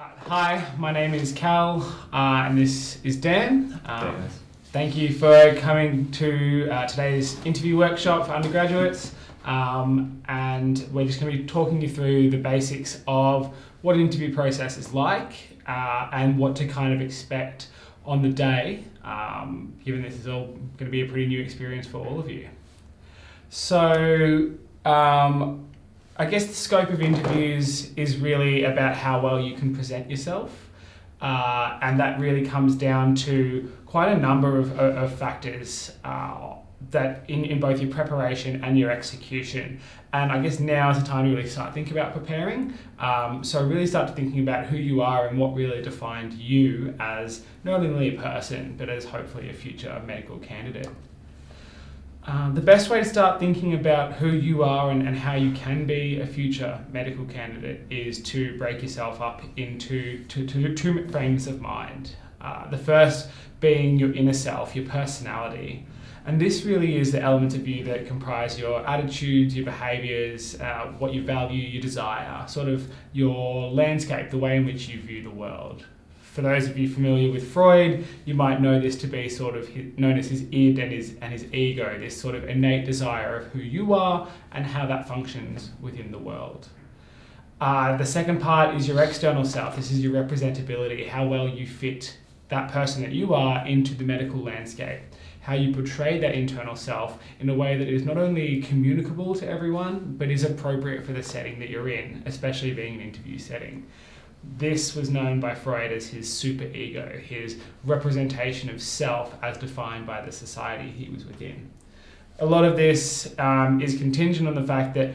Hi, my name is Kal, and this is Dan. Thank you for coming to today's interview workshop for undergraduates. And we're just going to be talking you through the basics of what an interview process is like and what to kind of expect on the day, given this is all going to be a pretty new experience for all of you. So, I guess the scope of interviews is really about how well you can present yourself. And that really comes down to quite a number of factors that in both your preparation and your execution. And I guess now is the time to really start thinking about preparing. So really start thinking about who you are and what really defined you as not only a person, but as hopefully a future medical candidate. The best way to start thinking about who you are and how you can be a future medical candidate is to break yourself up into two frames of mind. The first being your inner self, your personality. And this really is the elements of you that comprise your attitudes, your behaviours, what you value, your desire, sort of your landscape, the way in which you view the world. For those of you familiar with Freud, you might know this to be sort of known as his id and his ego, this sort of innate desire of who you are and how that functions within the world. The second part is your external self. This is your representability, how well you fit that person that you are into the medical landscape, how you portray that internal self in a way that is not only communicable to everyone, but is appropriate for the setting that you're in, especially being an interview setting. This was known by Freud as his superego, his representation of self as defined by the society he was within. A lot of this is contingent on the fact that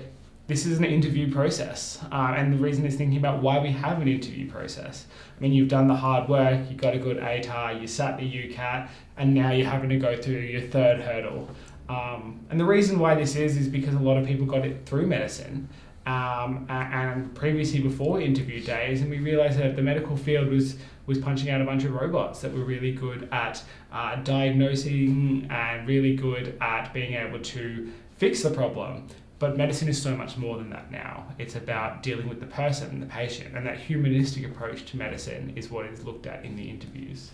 this is an interview process, and the reason is thinking about why we have an interview process. I mean, you've done the hard work, you got a good ATAR, you sat the UCAT, and now you're having to go through your third hurdle. And the reason why this is because a lot of people got it through medicine, and previously before interview days, and we realised that the medical field was punching out a bunch of robots that were really good at diagnosing and really good at being able to fix the problem. But medicine is so much more than that now. It's about dealing with the person, the patient, and that humanistic approach to medicine is what is looked at in the interviews.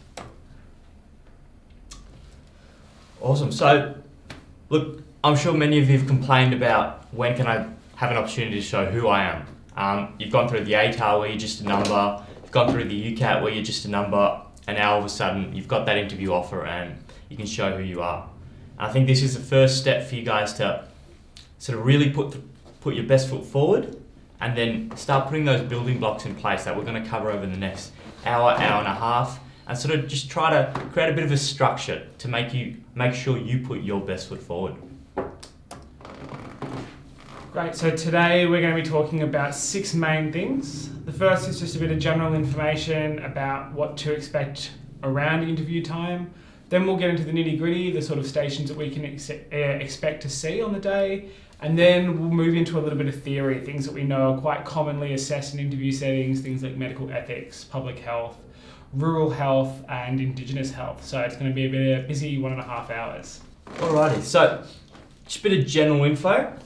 Awesome. So, look, I'm sure many of you have complained about when can I have an opportunity to show who I am. You've gone through the ATAR where you're just a number, you've gone through the UCAT where you're just a number, and now all of a sudden you've got that interview offer and you can show who you are. And I think this is the first step for you guys to sort of really put your best foot forward and then start putting those building blocks in place that we're going to cover over the next hour and a half, and sort of just try to create a bit of a structure to make sure you put your best foot forward. Great, so today we're going to be talking about 6 main things. The first is just a bit of general information about what to expect around interview time. Then we'll get into the nitty-gritty, the sort of stations that we can expect to see on the day. And then we'll move into a little bit of theory, things that we know are quite commonly assessed in interview settings, things like medical ethics, public health, rural health, and Indigenous health. So it's going to be a bit of a busy 1.5 hours. Alrighty, so just a bit of general info.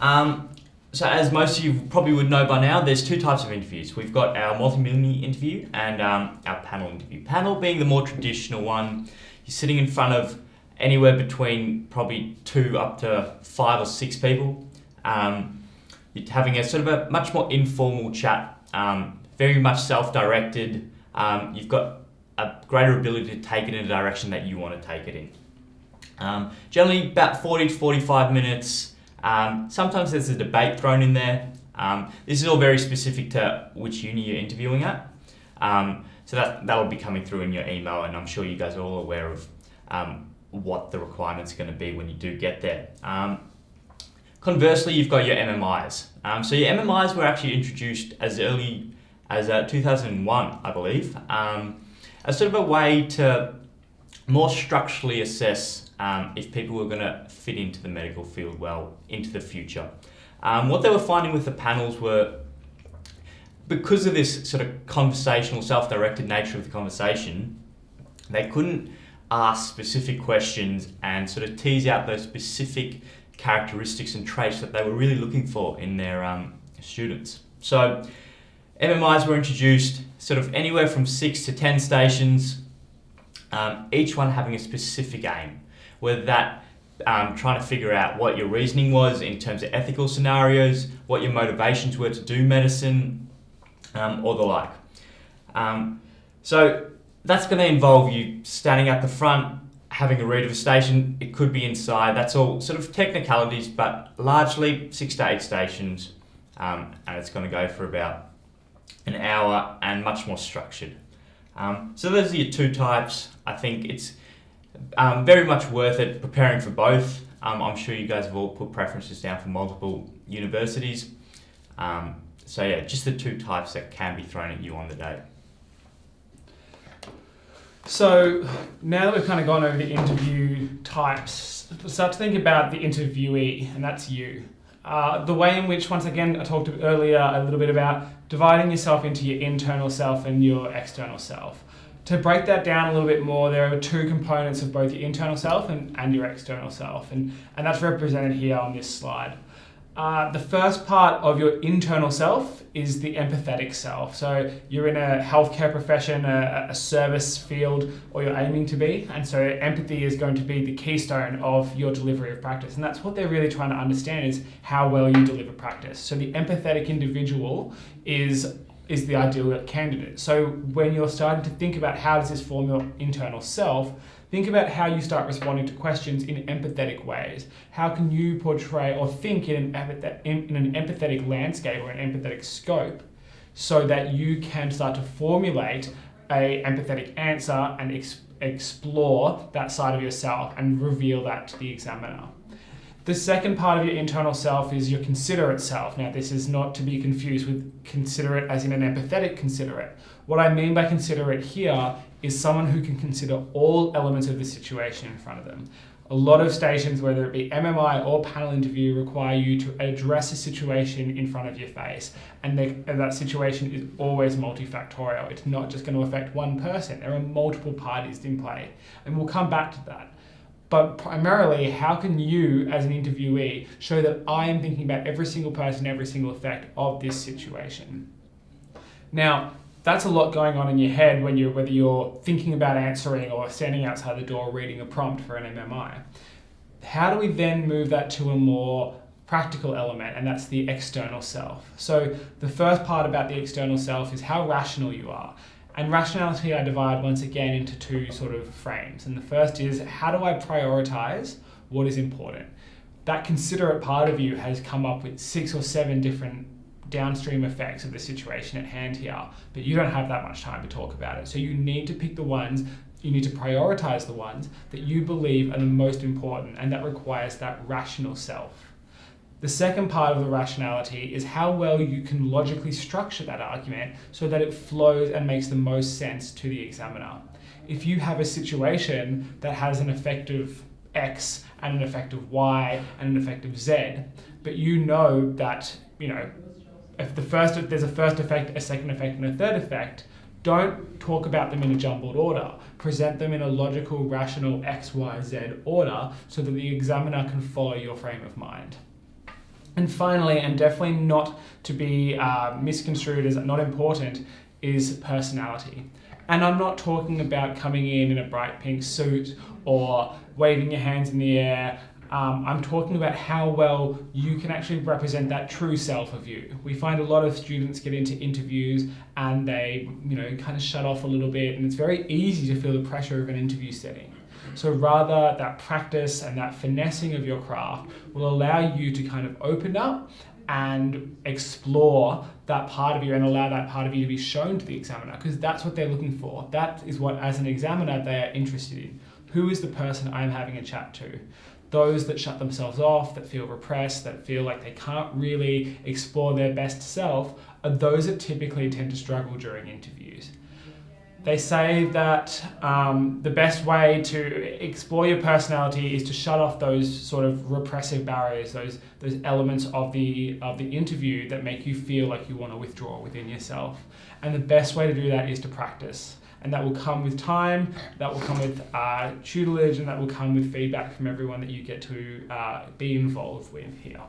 So as most of you probably would know by now, there's 2 types of interviews. We've got our multi-mini interview and our panel interview. Panel being the more traditional one. You're sitting in front of anywhere between probably 2 up to 5 or 6 people. You're having a sort of a much more informal chat, very much self-directed. You've got a greater ability to take it in a direction that you want to take it in. Generally about 40 to 45 minutes. Sometimes there's a debate thrown in there. This is all very specific to which uni you're interviewing at. So that'll be coming through in your email, and I'm sure you guys are all aware of what the requirements are going to be when you do get there. Conversely, you've got your MMIs. So your MMIs were actually introduced as early as 2001, I believe, as sort of a way to more structurally assess if people were going to fit into the medical field well into the future. What they were finding with the panels were, because of this sort of conversational, self-directed nature of the conversation, they couldn't ask specific questions and sort of tease out those specific characteristics and traits that they were really looking for in their students. So MMIs were introduced sort of anywhere from 6 to 10 stations, each one having a specific aim, whether that trying to figure out what your reasoning was in terms of ethical scenarios, what your motivations were to do medicine, or the like. So that's going to involve you standing at the front, having a read of a station. It could be inside. That's all sort of technicalities, but largely 6 to 8 stations, and it's going to go for about an hour and much more structured. So those are your 2 types. I think it's very much worth it preparing for both. I'm sure you guys have all put preferences down for multiple universities. So yeah, just the 2 types that can be thrown at you on the day. So now that we've kind of gone over the interview types, start to think about the interviewee, and that's you. The way in which, once again, I talked earlier a little bit about dividing yourself into your internal self and your external self. To break that down a little bit more, there are 2 components of both your internal self and your external self, and that's represented here on this slide. The first part of your internal self is the empathetic self. So you're in a healthcare profession, a service field, or you're aiming to be, and so empathy is going to be the keystone of your delivery of practice, and that's what they're really trying to understand, is how well you deliver practice. So the empathetic individual is the ideal candidate. So when you're starting to think about how does this form your internal self, think about how you start responding to questions in empathetic ways. How can you portray or think in an empathetic landscape or an empathetic scope so that you can start to formulate an empathetic answer and explore that side of yourself and reveal that to the examiner. The second part of your internal self is your considerate self. Now, this is not to be confused with considerate as in an empathetic considerate. What I mean by considerate here is someone who can consider all elements of the situation in front of them. A lot of stations, whether it be MMI or panel interview, require you to address a situation in front of your face. And that situation is always multifactorial. It's not just going to affect one person. There are multiple parties in play. And we'll come back to that. But primarily, how can you, as an interviewee, show that I am thinking about every single person, every single effect of this situation? Now, that's a lot going on in your head whether you're thinking about answering or standing outside the door reading a prompt for an MMI. How do we then move that to a more practical element, and that's the external self? So the first part about the external self is how rational you are. And rationality I divide once again into 2 sort of frames. And the first is, how do I prioritize what is important? That considerate part of you has come up with 6 or 7 different downstream effects of the situation at hand here, but you don't have that much time to talk about it. So you need to pick the ones, you need to prioritize the ones that you believe are the most important, and that requires that rational self. The second part of the rationality is how well you can logically structure that argument so that it flows and makes the most sense to the examiner. If you have a situation that has an effect of X and an effect of Y and an effect of Z, but you know that, if there's a first effect, a second effect, and a third effect, don't talk about them in a jumbled order. Present them in a logical, rational X, Y, Z order so that the examiner can follow your frame of mind. And finally, and definitely not to be misconstrued as not important, is personality. And I'm not talking about coming in a bright pink suit or waving your hands in the air. I'm talking about how well you can actually represent that true self of you. We find a lot of students get into interviews and they, kind of shut off a little bit, and it's very easy to feel the pressure of an interview setting. So rather, that practice and that finessing of your craft will allow you to kind of open up and explore that part of you and allow that part of you to be shown to the examiner, because that's what they're looking for. That is what, as an examiner, they are interested in. Who is the person I'm having a chat to? Those that shut themselves off, that feel repressed, that feel like they can't really explore their best self, are those that typically tend to struggle during interviews. They say that the best way to explore your personality is to shut off those sort of repressive barriers, those elements of the interview that make you feel like you want to withdraw within yourself. And the best way to do that is to practice. And that will come with time, that will come with tutelage, and that will come with feedback from everyone that you get to be involved with here.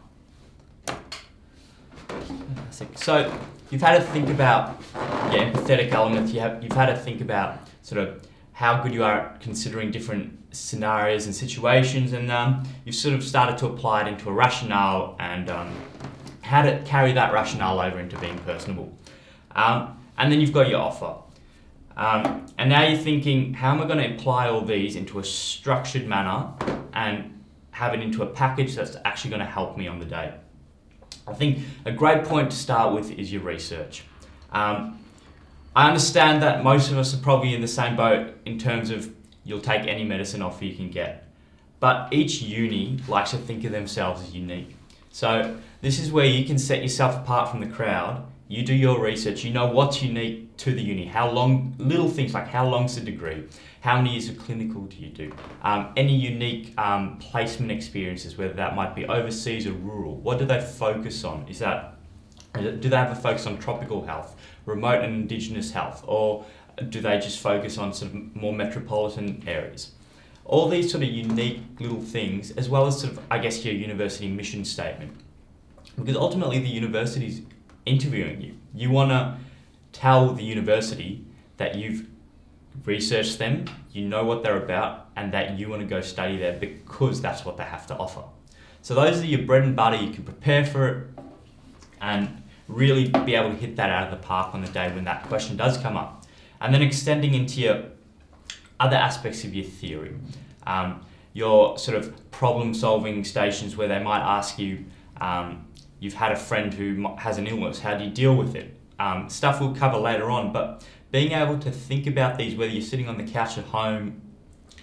Fantastic. So you've had to think about empathetic elements. You've had to think about sort of how good you are at considering different scenarios and situations, and you've sort of started to apply it into a rationale and how to carry that rationale over into being personable. And then you've got your offer. And now you're thinking, how am I going to apply all these into a structured manner and have it into a package that's actually going to help me on the day? I think a great point to start with is your research. I understand that most of us are probably in the same boat in terms of you'll take any medicine offer you can get. But each uni likes to think of themselves as unique. So this is where you can set yourself apart from the crowd. You do your research, you know what's unique to the uni, how long, little things like how long's the degree, how many years of clinical do you do, any unique placement experiences, whether that might be overseas or rural. What do they focus on? Do they have a focus on tropical health, remote and indigenous health, or do they just focus on sort of more metropolitan areas? All these sort of unique little things, as well as sort of, I guess, your university mission statement. Because ultimately the university's interviewing you. You want to tell the university that you've researched them, you know what they're about, and that you want to go study there because that's what they have to offer. So those are your bread and butter. You can prepare for it and really be able to hit that out of the park on the day when that question does come up. And then extending into your other aspects of your theory, your sort of problem solving stations where they might ask you, you've had a friend who has an illness, how do you deal with it? Stuff we'll cover later on, but being able to think about these, whether you're sitting on the couch at home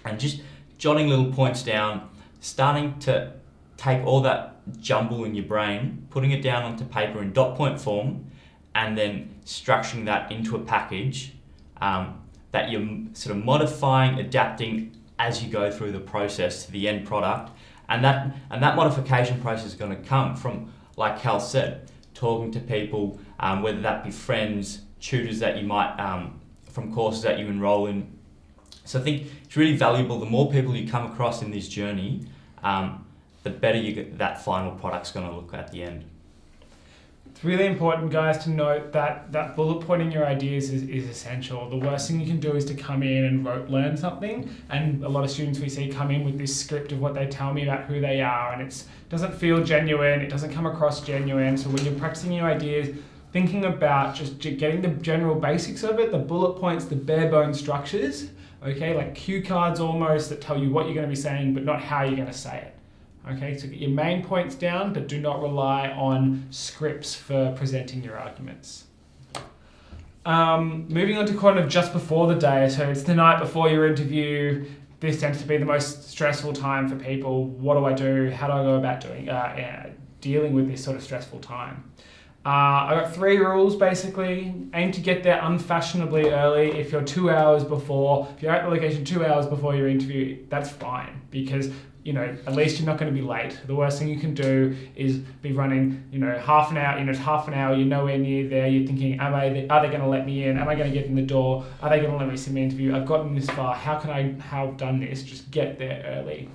and just jotting little points down, starting to take all that jumble in your brain, putting it down onto paper in dot point form, and then structuring that into a package that you're sort of modifying, adapting as you go through the process to the end product. And that modification process is going to come from, like Kal said, talking to people, whether that be friends, tutors that you might, from courses that you enroll in. So I think it's really valuable. The more people you come across in this journey, the better that final product's going to look at the end. It's really important, guys, to note that bullet pointing your ideas is essential. The worst thing you can do is to come in and rote learn something. And a lot of students we see come in with this script of what they tell me about who they are, and it doesn't feel genuine, it doesn't come across genuine. So when you're practicing your ideas, thinking about just getting the general basics of it, the bullet points, the bare bones structures, okay, like cue cards almost that tell you what you're going to be saying, but not how you're going to say it. Okay, so get your main points down, but do not rely on scripts for presenting your arguments. Moving on to kind of just before the day, so it's the night before your interview. This tends to be the most stressful time for people. What do I do? How do I go about dealing with this sort of stressful time? I got 3 rules basically. Aim to get there unfashionably early. If you're 2 hours before, if you're at the location 2 hours before your interview, that's fine, because at least you're not going to be late. The worst thing you can do is be running, half an hour, you're nowhere near there. You're thinking, are they going to let me in? Am I going to get in the door? Are they going to let me see my interview? I've gotten this far. How can I have done this? Just get there early.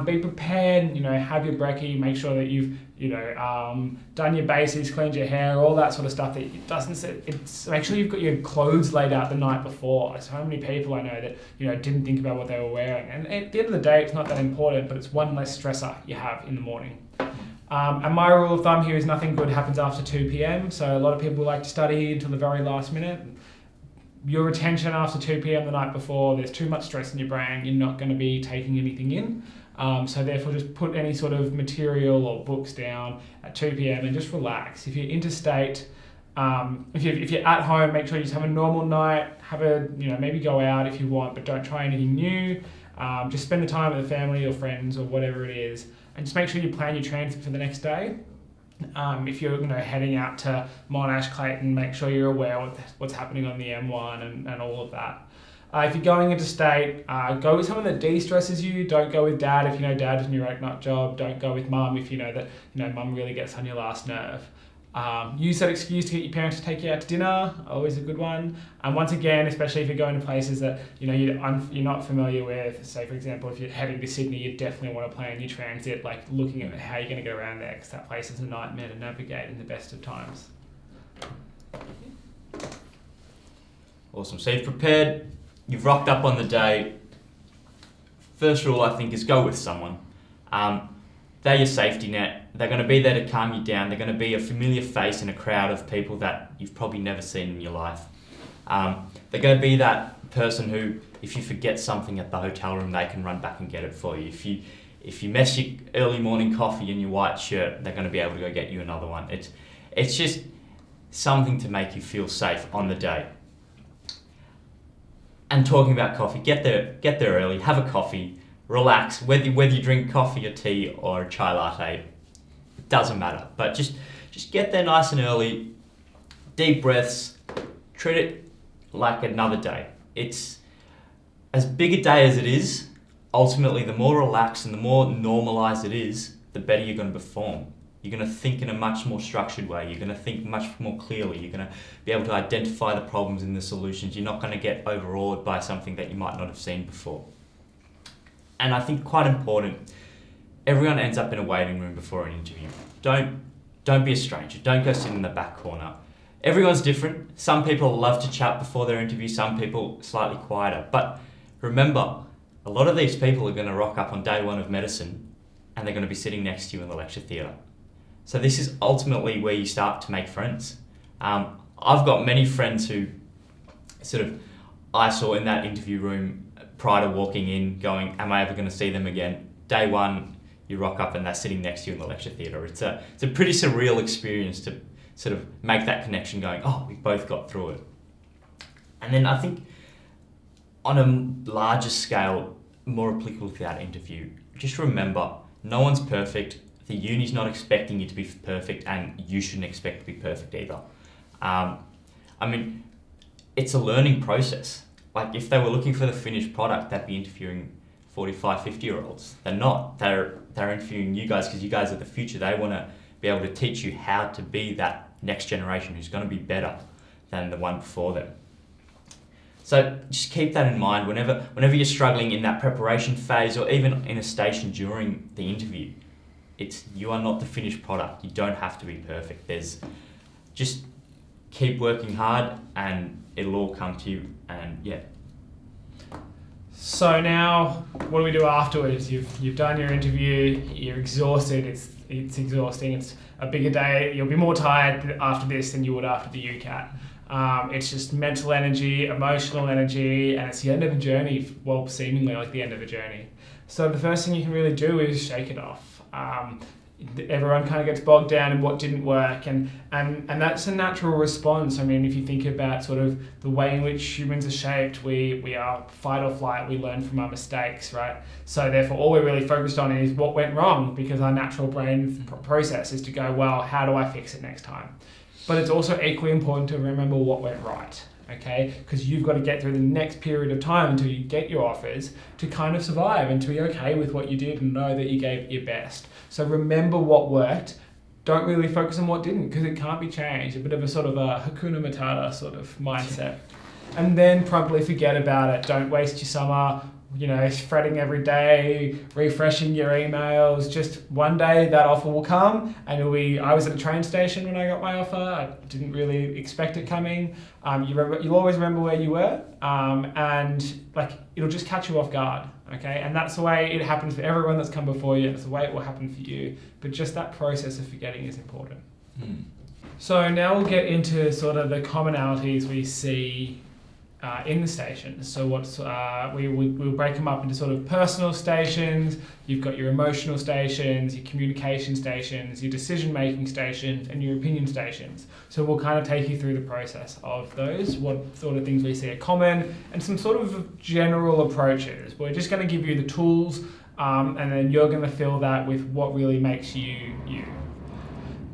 Be prepared, have your brekkie, make sure that you've, done your basics, cleaned your hair, all that sort of stuff. That it doesn't say, make sure you've got your clothes laid out the night before. So many people I know that, didn't think about what they were wearing. And at the end of the day, it's not that important, but it's one less stressor you have in the morning. And my rule of thumb here is nothing good happens after 2 p.m. So a lot of people like to study until the very last minute. Your retention after 2 p.m. the night before, there's too much stress in your brain, you're not going to be taking anything in. So therefore just put any sort of material or books down at 2 p.m. and just relax. If you're interstate, if you're at home, make sure you just have a normal night, maybe go out if you want, but don't try anything new. Just spend the time with the family or friends or whatever it is, and just make sure you plan your transit for the next day. If you're heading out to Monash, Clayton, make sure you're aware of what's happening on the M1 and all of that. If you're going interstate, go with someone that de-stresses you. Don't go with dad if you know dad is in your oak nut job. Don't go with mum if you know that mum really gets on your last nerve. Use that excuse to get your parents to take you out to dinner. Always a good one. And once again, especially if you're going to places that you're not familiar with. Say for example, if you're heading to Sydney, you definitely want to plan your transit, like looking at how you're going to get around there, because that place is a nightmare to navigate in the best of times. Awesome. So you've prepared, you've rocked up on the day. First rule, I think, is go with someone. They're your safety net. They're going to be there to calm you down. They're going to be a familiar face in a crowd of people that you've probably never seen in your life. They're going to be that person who, if you forget something at the hotel room, they can run back and get it for you. If you mess your early morning coffee in your white shirt, they're going to be able to go get you another one. It's just something to make you feel safe on the day. And talking about coffee, get there early, have a coffee, relax. Whether you drink coffee or tea or a chai latte, it doesn't matter. But just get there nice and early, deep breaths, treat it like another day. It's as big a day as it is. Ultimately, the more relaxed and the more normalized it is, the better you're going to perform. You're going to think in a much more structured way. You're going to think much more clearly. You're going to be able to identify the problems and the solutions. You're not going to get overawed by something that you might not have seen before. And I think quite important, everyone ends up in a waiting room before an interview. Don't be a stranger. Don't go sit in the back corner. Everyone's different. Some people love to chat before their interview. Some people slightly quieter. But remember, a lot of these people are going to rock up on day one of medicine and they're going to be sitting next to you in the lecture theatre. So this is ultimately where you start to make friends. I've got many friends who I saw in that interview room prior to walking in going, am I ever going to see them again? Day one, you rock up and they're sitting next to you in the lecture theatre. It's a pretty surreal experience to sort of make that connection going, oh, we both got through it. And then I think on a larger scale, more applicable to that interview, just remember, no one's perfect. The uni's not expecting you to be perfect, and you shouldn't expect to be perfect either. It's a learning process. Like, if they were looking for the finished product, they'd be interviewing 45, 50-year-olds. They're not. They're interviewing you guys because you guys are the future. They want to be able to teach you how to be that next generation who's going to be better than the one before them. So just keep that in mind whenever you're struggling in that preparation phase or even in a station during the interview. You are not the finished product. You don't have to be perfect. Just keep working hard and it'll all come to you. And yeah. So now, what do we do afterwards? You've done your interview. You're exhausted. It's exhausting. It's a bigger day. You'll be more tired after this than you would after the UCAT. It's just mental energy, emotional energy, and it's the end of a journey. Well, seemingly like the end of a journey. So the first thing you can really do is shake it off. Everyone kind of gets bogged down in what didn't work, and that's a natural response. I mean, if you think about sort of the way in which humans are shaped, we are fight or flight. We learn from our mistakes, right? So therefore, all we're really focused on is what went wrong, because our natural brain process is to go, well, how do I fix it next time? But it's also equally important to remember what went right. Okay, because you've got to get through the next period of time until you get your offers to kind of survive and to be okay with what you did and know that you gave it your best. So remember what worked. Don't really focus on what didn't, because it can't be changed. A bit of a sort of a Hakuna Matata sort of mindset. And then promptly forget about it. Don't waste your summer, fretting every day, refreshing your emails. Just one day that offer will come, and I was at a train station when I got my offer. I didn't really expect it coming. You'll always remember where you were, and it'll just catch you off guard. Okay, and that's the way it happens for everyone that's come before you. It's the way it will happen for you. But just that process of forgetting is important. So now we'll get into sort of the commonalities we see in the stations. So we'll break them up into sort of personal stations. You've got your emotional stations, your communication stations, your decision-making stations, and your opinion stations. So we'll kind of take you through the process of those, what sort of things we see are common, and some sort of general approaches. We're just going to give you the tools, and then you're going to fill that with what really makes you you.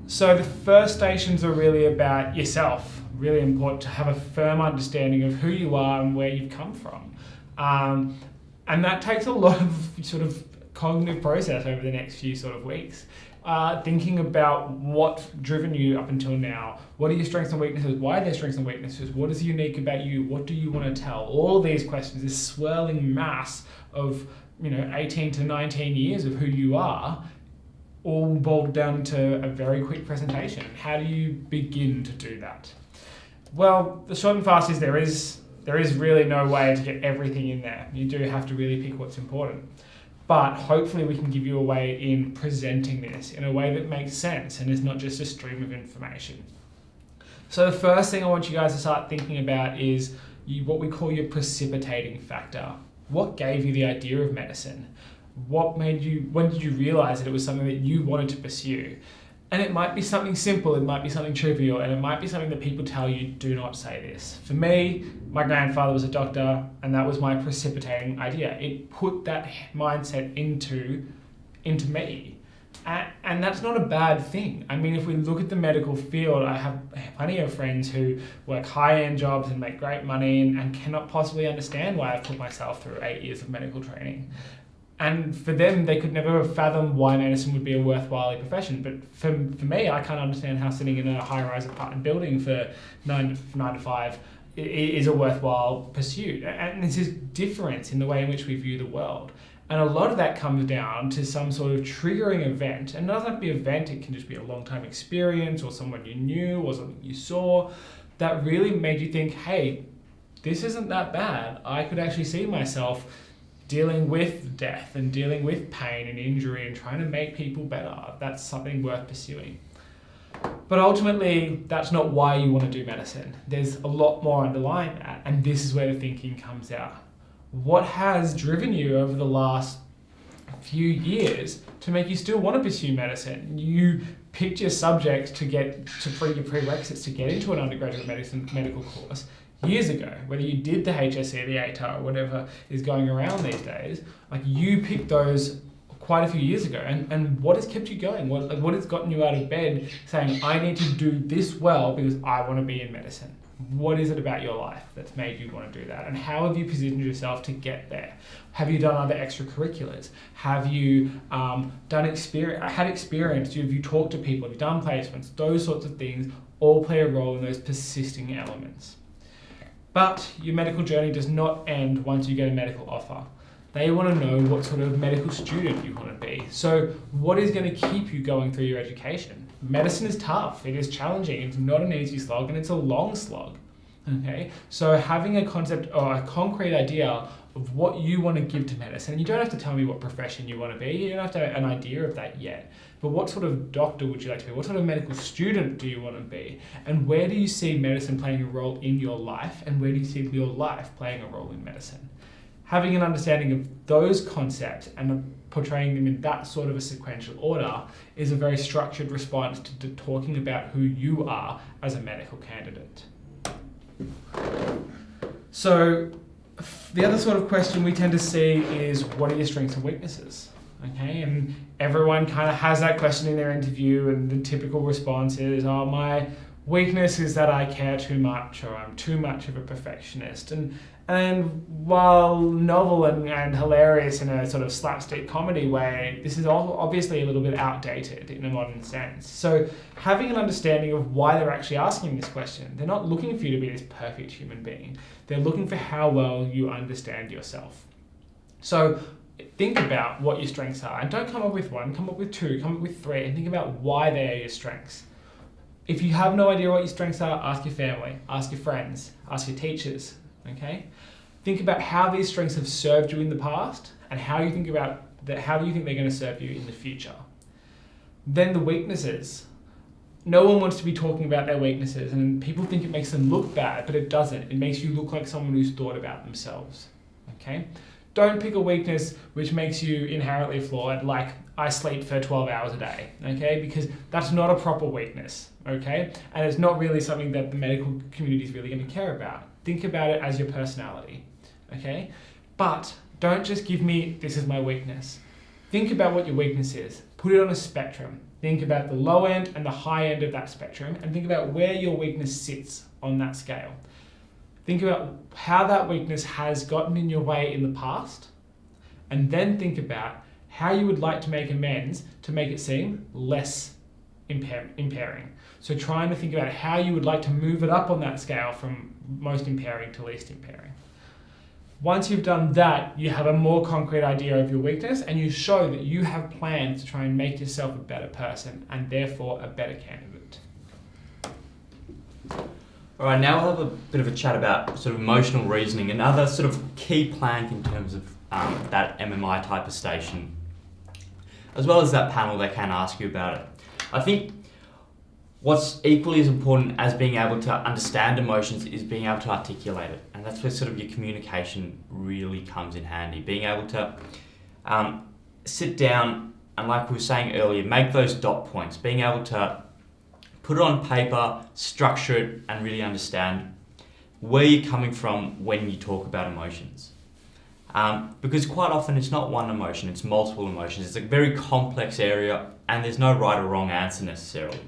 So the first stations are really about yourself. Really important to have a firm understanding of who you are and where you've come from. And that takes a lot of sort of cognitive process over the next few sort of weeks. Thinking about what's driven you up until now. What are your strengths and weaknesses? Why are there strengths and weaknesses? What is unique about you? What do you want to tell? All of these questions, this swirling mass of 18 to 19 years of who you are, all boiled down to a very quick presentation. How do you begin to do that? Well, the short and fast is there is There is really no way to get everything in there. You do have to really pick what's important. But hopefully we can give you a way in presenting this in a way that makes sense and is not just a stream of information. So the first thing I want you guys to start thinking about is what we call your precipitating factor. What gave you the idea of medicine? When did you realize that it was something that you wanted to pursue? And it might be something simple, it might be something trivial, and it might be something that people tell you, do not say this. For me, my grandfather was a doctor, and that was my precipitating idea. It put that mindset into me. And that's not a bad thing. I mean, if we look at the medical field, I have plenty of friends who work high-end jobs and make great money and cannot possibly understand why I've put myself through 8 years of medical training. And for them, they could never have fathomed why medicine would be a worthwhile profession. But for me, I can't understand how sitting in a high-rise apartment building for 9 to 5 is a worthwhile pursuit. And there's this difference in the way in which we view the world. And a lot of that comes down to some sort of triggering event. And it doesn't have to be an event, it can just be a long-time experience or someone you knew or something you saw that really made you think, hey, this isn't that bad. I could actually see myself dealing with death and dealing with pain and injury and trying to make people better. That's something worth pursuing. But ultimately, that's not why you want to do medicine. There's a lot more underlying that, and this is where the thinking comes out. What has driven you over the last few years to make you still want to pursue medicine? You picked your subject to get to your prerequisites to get into an undergraduate medical course years ago, whether you did the HSC, the ATAR, or whatever is going around these days. Like, you picked those quite a few years ago, and what has kept you going? What has gotten you out of bed saying, I need to do this well because I want to be in medicine? What is it about your life that's made you want to do that? And how have you positioned yourself to get there? Have you done other extracurriculars? Have you had experience? Have you talked to people? Have you done placements? Those sorts of things all play a role in those persisting elements. But your medical journey does not end once you get a medical offer. They want to know what sort of medical student you want to be. So what is going to keep you going through your education? Medicine is tough, it is challenging, it's not an easy slog, and it's a long slog. Okay, so having a concept or a concrete idea of what you want to give to medicine, and you don't have to tell me what profession you want to be, you don't have to have an idea of that yet, but what sort of doctor would you like to be? What sort of medical student do you want to be? And where do you see medicine playing a role in your life, and where do you see your life playing a role in medicine? Having an understanding of those concepts and portraying them in that sort of a sequential order is a very structured response to talking about who you are as a medical candidate. So the other sort of question we tend to see is, what are your strengths and weaknesses? Okay, and everyone kind of has that question in their interview, and the typical response is, oh, my weakness is that I care too much, or I'm too much of a perfectionist. And while novel and hilarious in a sort of slapstick comedy way, this is obviously a little bit outdated in a modern sense. So having an understanding of why they're actually asking this question, they're not looking for you to be this perfect human being. They're looking for how well you understand yourself. So think about what your strengths are, and don't come up with one, come up with two, come up with three, and think about why they are your strengths. If you have no idea what your strengths are, ask your family, ask your friends, ask your teachers, okay? Think about how these strengths have served you in the past and how you think about that, how do you think they're going to serve you in the future. Then the weaknesses. No one wants to be talking about their weaknesses, and people think it makes them look bad, but it doesn't. It makes you look like someone who's thought about themselves, okay? Don't pick a weakness which makes you inherently flawed, like I sleep for 12 hours a day, okay? Because that's not a proper weakness, okay? And it's not really something that the medical community is really going to care about. Think about it as your personality, okay? But don't just give me, this is my weakness. Think about what your weakness is. Put it on a spectrum. Think about the low end and the high end of that spectrum, and think about where your weakness sits on that scale. Think about how that weakness has gotten in your way in the past, and then think about how you would like to make amends to make it seem less impairing. So trying to think about how you would like to move it up on that scale from most impairing to least impairing. Once you've done that, you have a more concrete idea of your weakness, and you show that you have plans to try and make yourself a better person and therefore a better candidate. All right, now we'll have a bit of a chat about sort of emotional reasoning and other sort of key plank in terms of that MMI type of station, as well as that panel that can ask you about it. I think what's equally as important as being able to understand emotions is being able to articulate it. And that's where sort of your communication really comes in handy. Being able to sit down and, like we were saying earlier, make those dot points. Being able to put it on paper, structure it, and really understand where you're coming from when you talk about emotions. Because quite often it's not one emotion, it's multiple emotions. It's a very complex area and there's no right or wrong answer necessarily.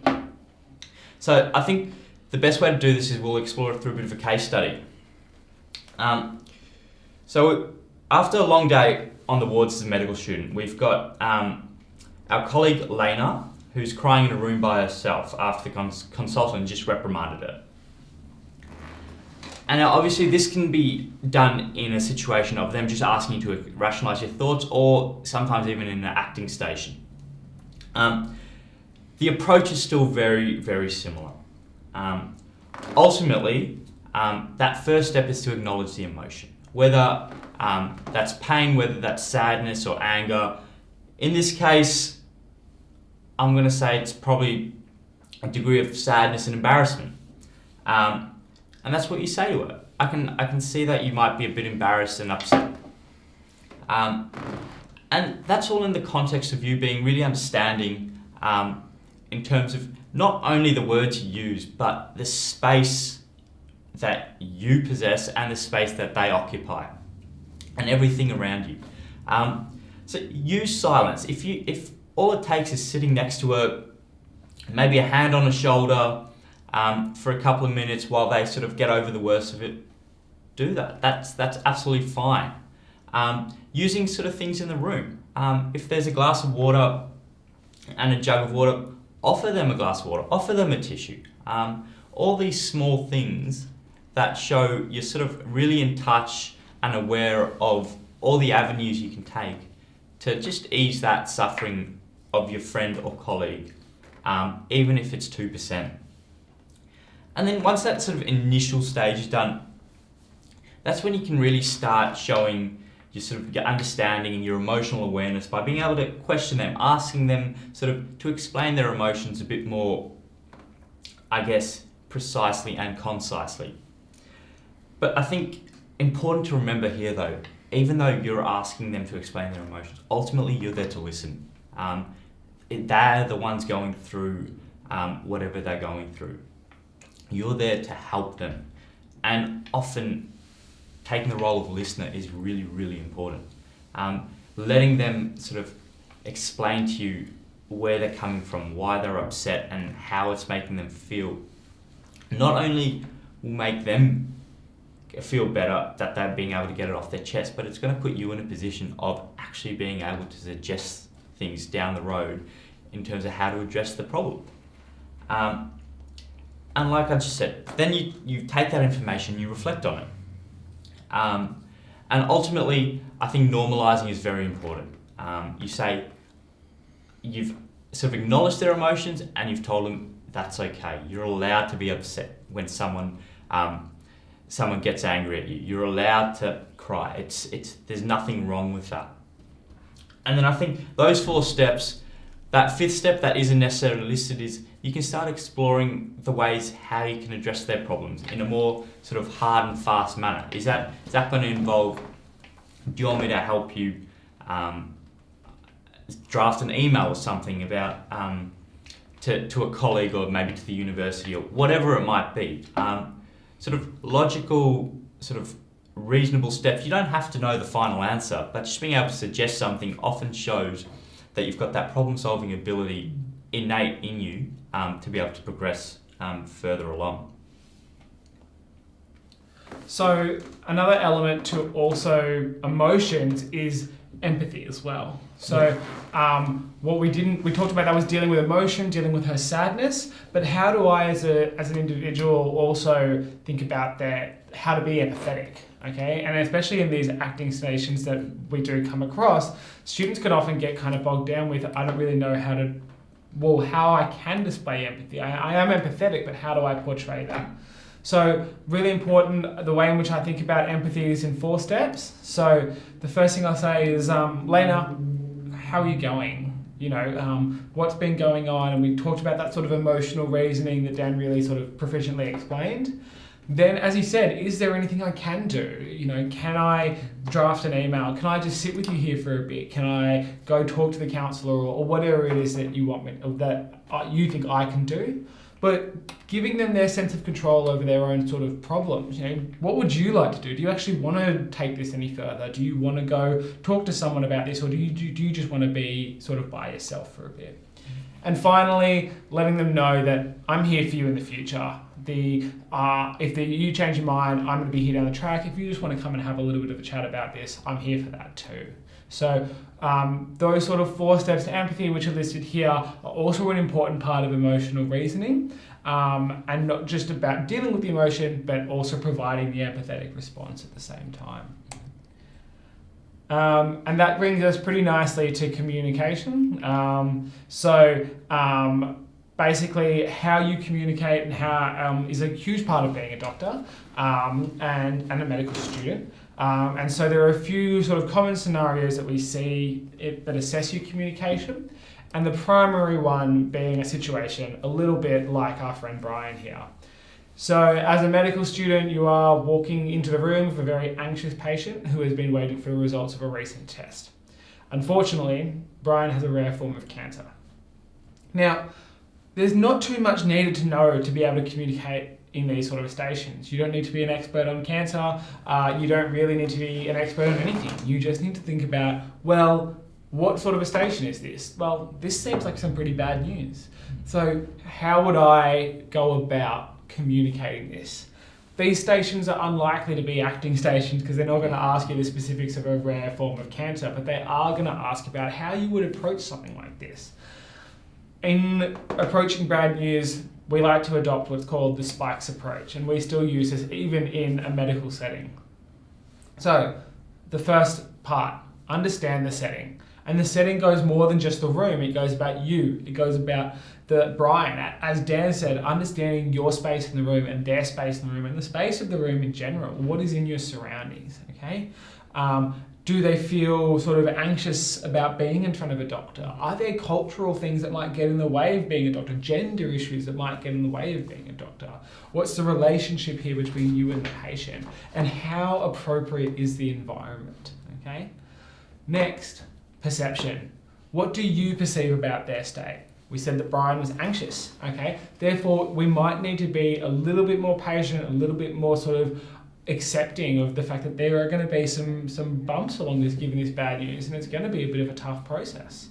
So I think the best way to do this is we'll explore it through a bit of a case study. So after a long day on the wards as a medical student, we've got our colleague Lena, who's crying in a room by herself after the consultant just reprimanded her. And now obviously this can be done in a situation of them just asking you to rationalise your thoughts, or sometimes even in an acting station. The approach is still very, very similar. Ultimately, that first step is to acknowledge the emotion, whether that's pain, whether that's sadness or anger. In this case, I'm going to say it's probably a degree of sadness and embarrassment. And that's what you say to her. I can see that you might be a bit embarrassed and upset. And that's all in the context of you being really understanding in terms of not only the words you use, but the space that you possess and the space that they occupy and everything around you. So use silence. If all it takes is sitting next to her, maybe a hand on her shoulder, for a couple of minutes while they sort of get over the worst of it, do that. That's absolutely fine. Using sort of things in the room. If there's a glass of water and a jug of water, offer them a glass of water, offer them a tissue. All these small things that show you're sort of really in touch and aware of all the avenues you can take to just ease that suffering of your friend or colleague, even if it's 2%. And then once that sort of initial stage is done, that's when you can really start showing your sort of your understanding and your emotional awareness by being able to question them, asking them sort of to explain their emotions a bit more, I guess, precisely and concisely. But I think important to remember here though, even though you're asking them to explain their emotions, ultimately you're there to listen. They're the ones going through whatever they're going through. You're there to help them. And often taking the role of listener is really, really important. Letting them sort of explain to you where they're coming from, why they're upset and how it's making them feel, not only will make them feel better that they're being able to get it off their chest, but it's going to put you in a position of actually being able to suggest things down the road in terms of how to address the problem. And like I just said, then you take that information, you reflect on it. And ultimately, I think normalizing is very important. You say, you've sort of acknowledged their emotions and you've told them that's okay. You're allowed to be upset when someone gets angry at you. You're allowed to cry. There's nothing wrong with that. And then I think those 4 steps, that 5th step that isn't necessarily listed is you can start exploring the ways how you can address their problems in a more sort of hard and fast manner. Is that going to involve, do you want me to help you draft an email or something about to a colleague or maybe to the university or whatever it might be? Sort of logical, sort of reasonable steps. You don't have to know the final answer, but just being able to suggest something often shows that you've got that problem-solving ability innate in you to be able to progress further along. So another element to also emotions is empathy as well. So what we talked about, that was dealing with emotion, dealing with her sadness, but how do I as an individual also think about how to be empathetic? Okay, and especially in these acting stations that we do come across, students can often get kind of bogged down with, I don't really know how I can display empathy. I am empathetic, but how do I portray that? So really important, the way in which I think about empathy is in 4 steps. So the first thing I'll say is, Lena, how are you going? What's been going on? And we talked about that sort of emotional reasoning that Dan really sort of proficiently explained. Then, as he said, is there anything I can do? Can I draft an email? Can I just sit with you here for a bit? Can I go talk to the counsellor or whatever it is that you want me, or that you think I can do? But giving them their sense of control over their own sort of problems. What would you like to do? Do you actually want to take this any further? Do you want to go talk to someone about this, or do you just want to be sort of by yourself for a bit? And finally, letting them know that I'm here for you in the future. If you change your mind, I'm going to be here down the track. If you just want to come and have a little bit of a chat about this, I'm here for that too. So those sort of 4 steps to empathy, which are listed here, are also an important part of emotional reasoning, and not just about dealing with the emotion, but also providing the empathetic response at the same time. And that brings us pretty nicely to communication. Basically, how you communicate and how is a huge part of being a doctor and a medical student. And so there are a few sort of common scenarios that we see that assess your communication, and the primary one being a situation a little bit like our friend Brian here. So as a medical student, you are walking into the room with a very anxious patient who has been waiting for the results of a recent test. Unfortunately, Brian has a rare form of cancer. Now, there's not too much needed to know to be able to communicate in these sort of stations. You don't need to be an expert on cancer. You don't really need to be an expert on anything. You just need to think about, well, what sort of a station is this? Well, this seems like some pretty bad news. So how would I go about communicating this? These stations are unlikely to be acting stations because they're not going to ask you the specifics of a rare form of cancer, but they are going to ask about how you would approach something like this. In approaching bad news, we like to adopt what's called the spikes approach, and we still use this even in a medical setting. So, the first part, understand the setting. And the setting goes more than just the room, it goes about you, it goes about Brian, as Dan said, understanding your space in the room and their space in the room and the space of the room in general. What is in your surroundings, okay? Do they feel sort of anxious about being in front of a doctor? Are there cultural things that might get in the way of being a doctor? Gender issues that might get in the way of being a doctor? What's the relationship here between you and the patient? And how appropriate is the environment, okay? Next, perception. What do you perceive about their state? We said that Brian was anxious, okay? Therefore, we might need to be a little bit more patient, a little bit more sort of accepting of the fact that there are going to be some bumps along this, given this bad news, and it's going to be a bit of a tough process.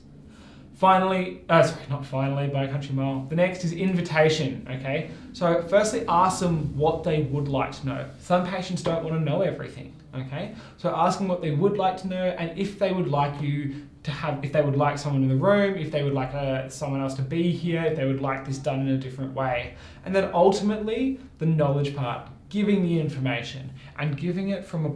Finally, by a country mile. The next is invitation, okay? So firstly, ask them what they would like to know. Some patients don't want to know everything, okay? So ask them what they would like to know, and if they would like if they would like someone in the room, if they would like someone else to be here, if they would like this done in a different way. And then ultimately, the knowledge part. Giving the information and giving it from a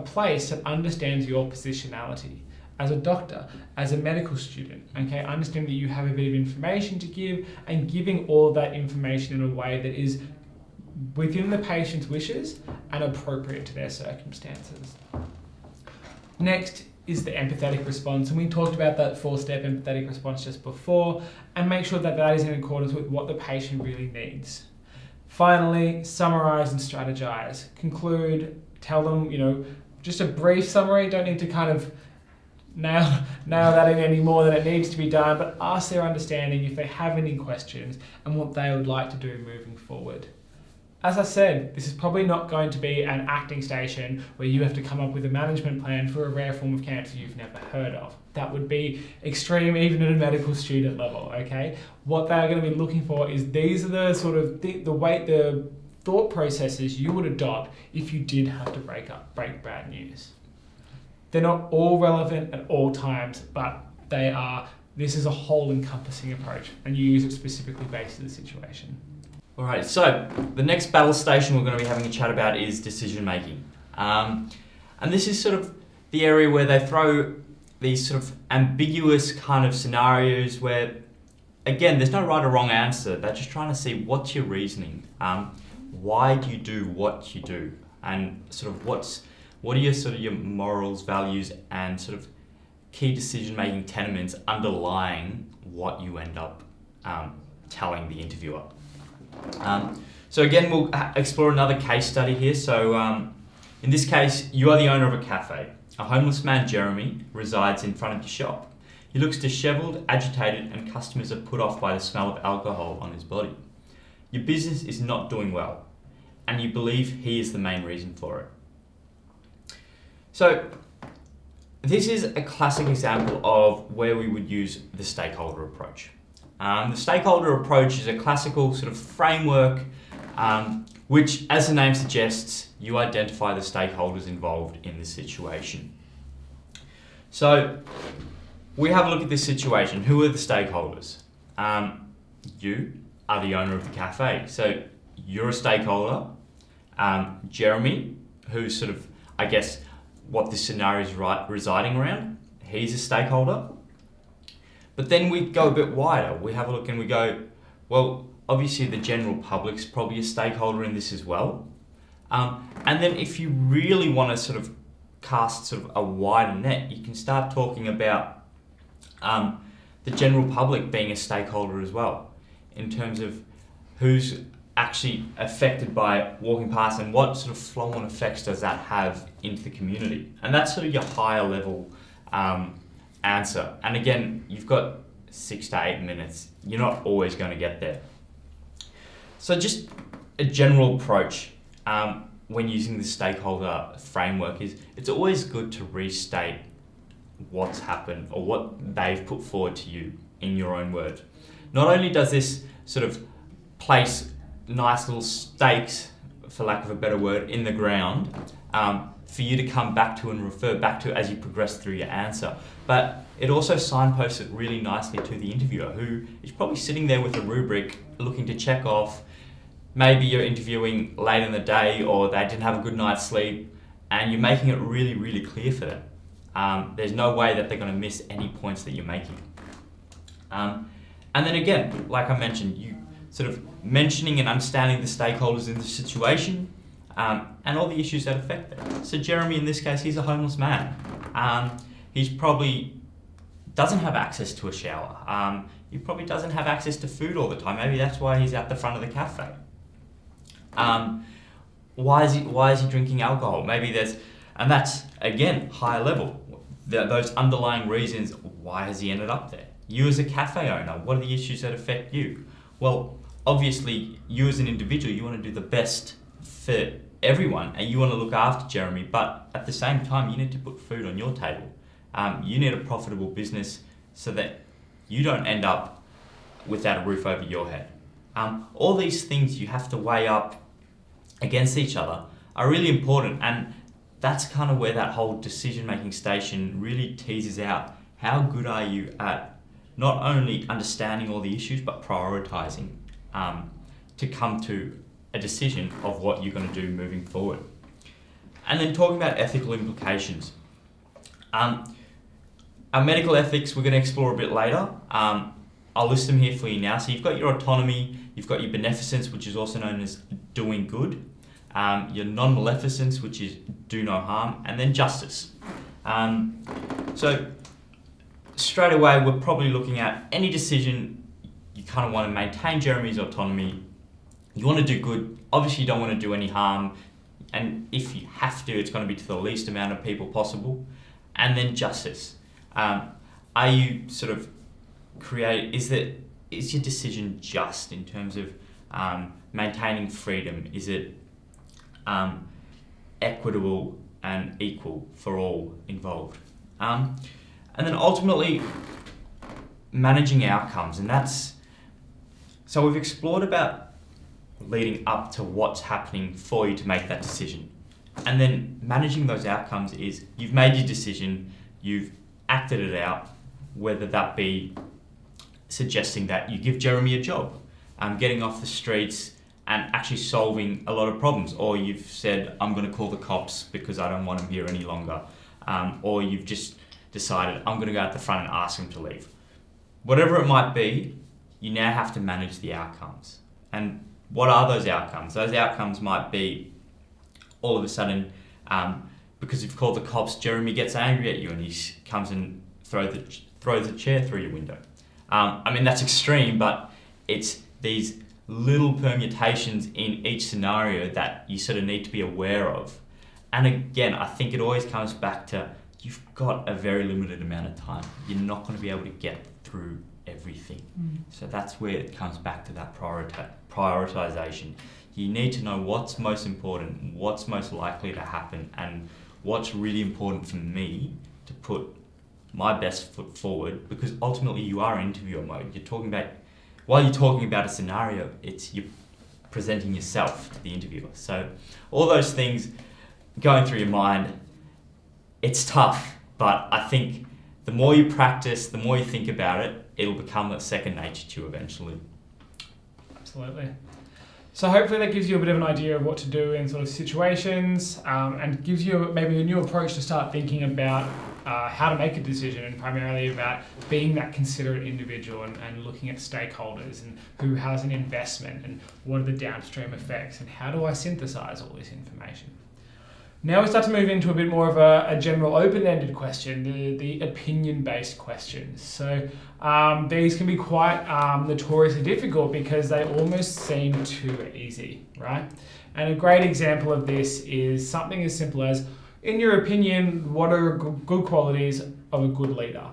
place that understands your positionality as a doctor, as a medical student, okay? Understand that you have a bit of information to give, and giving all of that information in a way that is within the patient's wishes and appropriate to their circumstances. Next is the empathetic response, and we talked about that 4-step empathetic response just before, and make sure that that is in accordance with what the patient really needs. Finally, summarize and strategize. Conclude, tell them, just a brief summary. Don't need to kind of nail that in any more than it needs to be done, but ask their understanding if they have any questions and what they would like to do moving forward. As I said, this is probably not going to be an acting station where you have to come up with a management plan for a rare form of cancer you've never heard of. That would be extreme even at a medical student level, okay? What they're going to be looking for is these are the sort of the thought processes you would adopt if you did have to break bad news. They're not all relevant at all times, but this is a whole encompassing approach, and you use it specifically based on the situation. Alright, so the next battle station we're going to be having a chat about is decision making. And this is sort of the area where they throw these sort of ambiguous kind of scenarios where again, there's no right or wrong answer. They're just trying to see what's your reasoning. Why do you do what you do, and sort of what are your sort of your morals, values, and sort of key decision-making tenements underlying what you end up telling the interviewer. So again, we'll explore another case study here. So in this case, you are the owner of a cafe. A homeless man, Jeremy, resides in front of your shop. He looks dishevelled, agitated, and customers are put off by the smell of alcohol on his body. Your business is not doing well, and you believe he is the main reason for it. So this is a classic example of where we would use the stakeholder approach. The stakeholder approach is a classical sort of framework which, as the name suggests, you identify the stakeholders involved in the situation. So we have a look at this situation. Who are the stakeholders? You are the owner of the cafe. So you're a stakeholder. Jeremy, who's sort of, I guess, what this scenario is residing around, he's a stakeholder. But then we go a bit wider. We have a look and we go, well, obviously the general public's probably a stakeholder in this as well. And then if you really want to sort of cast sort of a wider net, you can start talking about the general public being a stakeholder as well, in terms of who's actually affected by walking past and what sort of flow-on effects does that have into the community. And that's sort of your higher level answer. And again, you've got 6 to 8 minutes. You're not always going to get there. So just a general approach when using the stakeholder framework is it's always good to restate what's happened or what they've put forward to you in your own words. Not only does this sort of place nice little stakes, for lack of a better word, in the ground for you to come back to and refer back to as you progress through your answer, but it also signposts it really nicely to the interviewer, who is probably sitting there with a rubric looking to check off. Maybe you're interviewing late in the day or they didn't have a good night's sleep, and you're making it really, really clear for them. There's no way that they're going to miss any points that you're making. And then again, like I mentioned, you sort of mentioning and understanding the stakeholders in the situation and all the issues that affect them. So Jeremy, in this case, he's a homeless man. He's probably doesn't have access to a shower. He probably doesn't have access to food all the time. Maybe that's why he's at the front of the cafe. Why is he drinking alcohol? Maybe and that's again higher level. Those underlying reasons. Why has he ended up there? You as a cafe owner, what are the issues that affect you? Well, obviously, you as an individual, you want to do the best for everyone, and you want to look after Jeremy. But at the same time, you need to put food on your table. You need a profitable business so that you don't end up without a roof over your head. All these things you have to weigh up against each other are really important, and that's kind of where that whole decision-making station really teases out how good are you at not only understanding all the issues but prioritizing to come to a decision of what you're going to do moving forward. And then talking about ethical implications. Our medical ethics we're going to explore a bit later. I'll list them here for you now. So you've got your autonomy, you've got your beneficence, which is also known as doing good, your non-maleficence, which is do no harm, and then justice. So straight away, we're probably looking at any decision. You kind of want to maintain Jeremy's autonomy. You want to do good. Obviously, you don't want to do any harm. And if you have to, it's going to be to the least amount of people possible. And then justice. Are you sort of is your decision just in terms of maintaining freedom? Is it equitable and equal for all involved? And then ultimately, managing outcomes. And so we've explored about leading up to what's happening for you to make that decision. And then managing those outcomes is you've made your decision, you've acted it out, whether that be suggesting that you give Jeremy a job, getting off the streets and actually solving a lot of problems, or you've said, I'm going to call the cops because I don't want him here any longer, or you've just decided, I'm going to go out the front and ask him to leave. Whatever it might be, you now have to manage the outcomes. And what are those outcomes? Those outcomes might be all of a sudden, because you've called the cops, Jeremy gets angry at you and he comes and throws the chair through your window. I mean, that's extreme, but it's these little permutations in each scenario that you sort of need to be aware of. And again, I think it always comes back to you've got a very limited amount of time. You're not going to be able to get through everything. So that's where it comes back to that prioritization. You need to know what's most important, what's most likely to happen, and what's really important for me to put my best foot forward, because ultimately you are in interviewer mode. While you're talking about a scenario, you're presenting yourself to the interviewer. So all those things going through your mind, it's tough, but I think the more you practice, the more you think about it, it'll become a second nature to you eventually. Absolutely. So hopefully that gives you a bit of an idea of what to do in sort of situations, and gives you maybe a new approach to start thinking about how to make a decision, and primarily about being that considerate individual and looking at stakeholders and who has an investment and what are the downstream effects and how do I synthesize all this information. Now we start to move into a bit more of a general open-ended question, the opinion-based questions. So these can be quite notoriously difficult because they almost seem too easy, right? And a great example of this is something as simple as, in your opinion, what are good qualities of a good leader?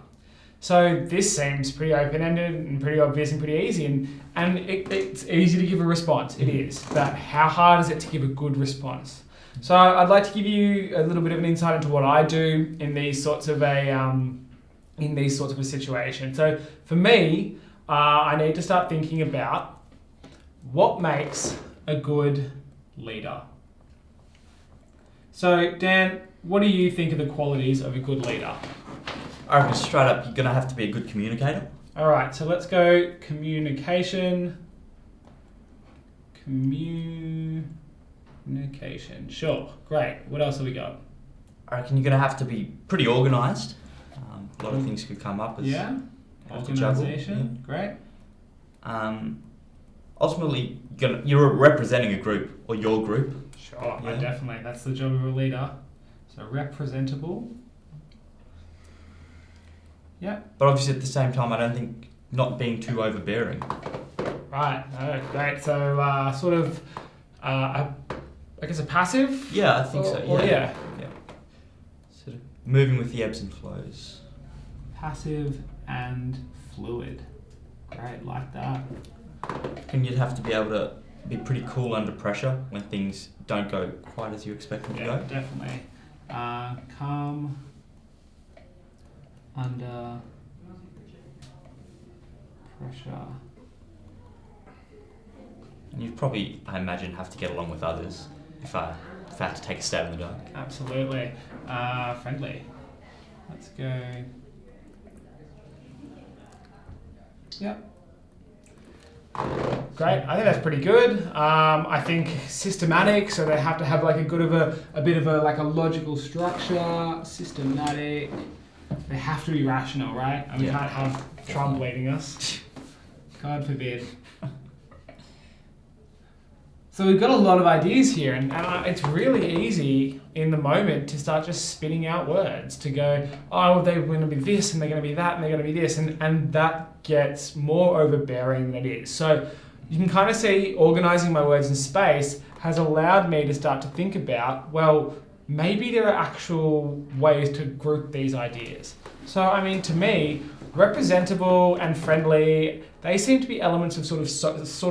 So this seems pretty open-ended and pretty obvious and pretty easy, and it's easy to give a response. It is, but how hard is it to give a good response? So I'd like to give you a little bit of an insight into what I do in these sorts of a situation. So for me, I need to start thinking about what makes a good leader. So Dan, what do you think are the qualities of a good leader? I reckon straight up, you're going to have to be a good communicator. All right, so let's go communication. Sure, great. What else have we got? I reckon you're going to have to be pretty organised. A lot of things could come up. Organisation, great. Ultimately, you're representing a group or your group. Sure, definitely. That's the job of a leader. So representable. Yeah. But obviously at the same time, I don't think not being too overbearing. Right, great. So sort of, I guess a passive? Yeah, I think so. Yeah. Sort of moving with the ebbs and flows. Passive and fluid. Great, like that. And you'd have to be able to be pretty cool under pressure when things don't go quite as you expect them to go. Yeah, definitely. Calm under pressure. And you'd probably, I imagine, have to get along with others if I had to take a stab in the dark. Absolutely. Friendly. Let's go. Yep. Great. I think that's pretty good. I think systematic, so they have to have like a bit of a logical structure. Systematic. They have to be rational, right? And we can't have Trump leading us. God forbid. So we've got a lot of ideas here, and it's really easy in the moment to start just spitting out words to go, oh, they're going to be this, and they're going to be that, and they're going to be this, and that gets more overbearing than it is. So you can kind of see organising my words in space has allowed me to start to think about, well, maybe there are actual ways to group these ideas. So, I mean, to me, representable and friendly, they seem to be elements of sort of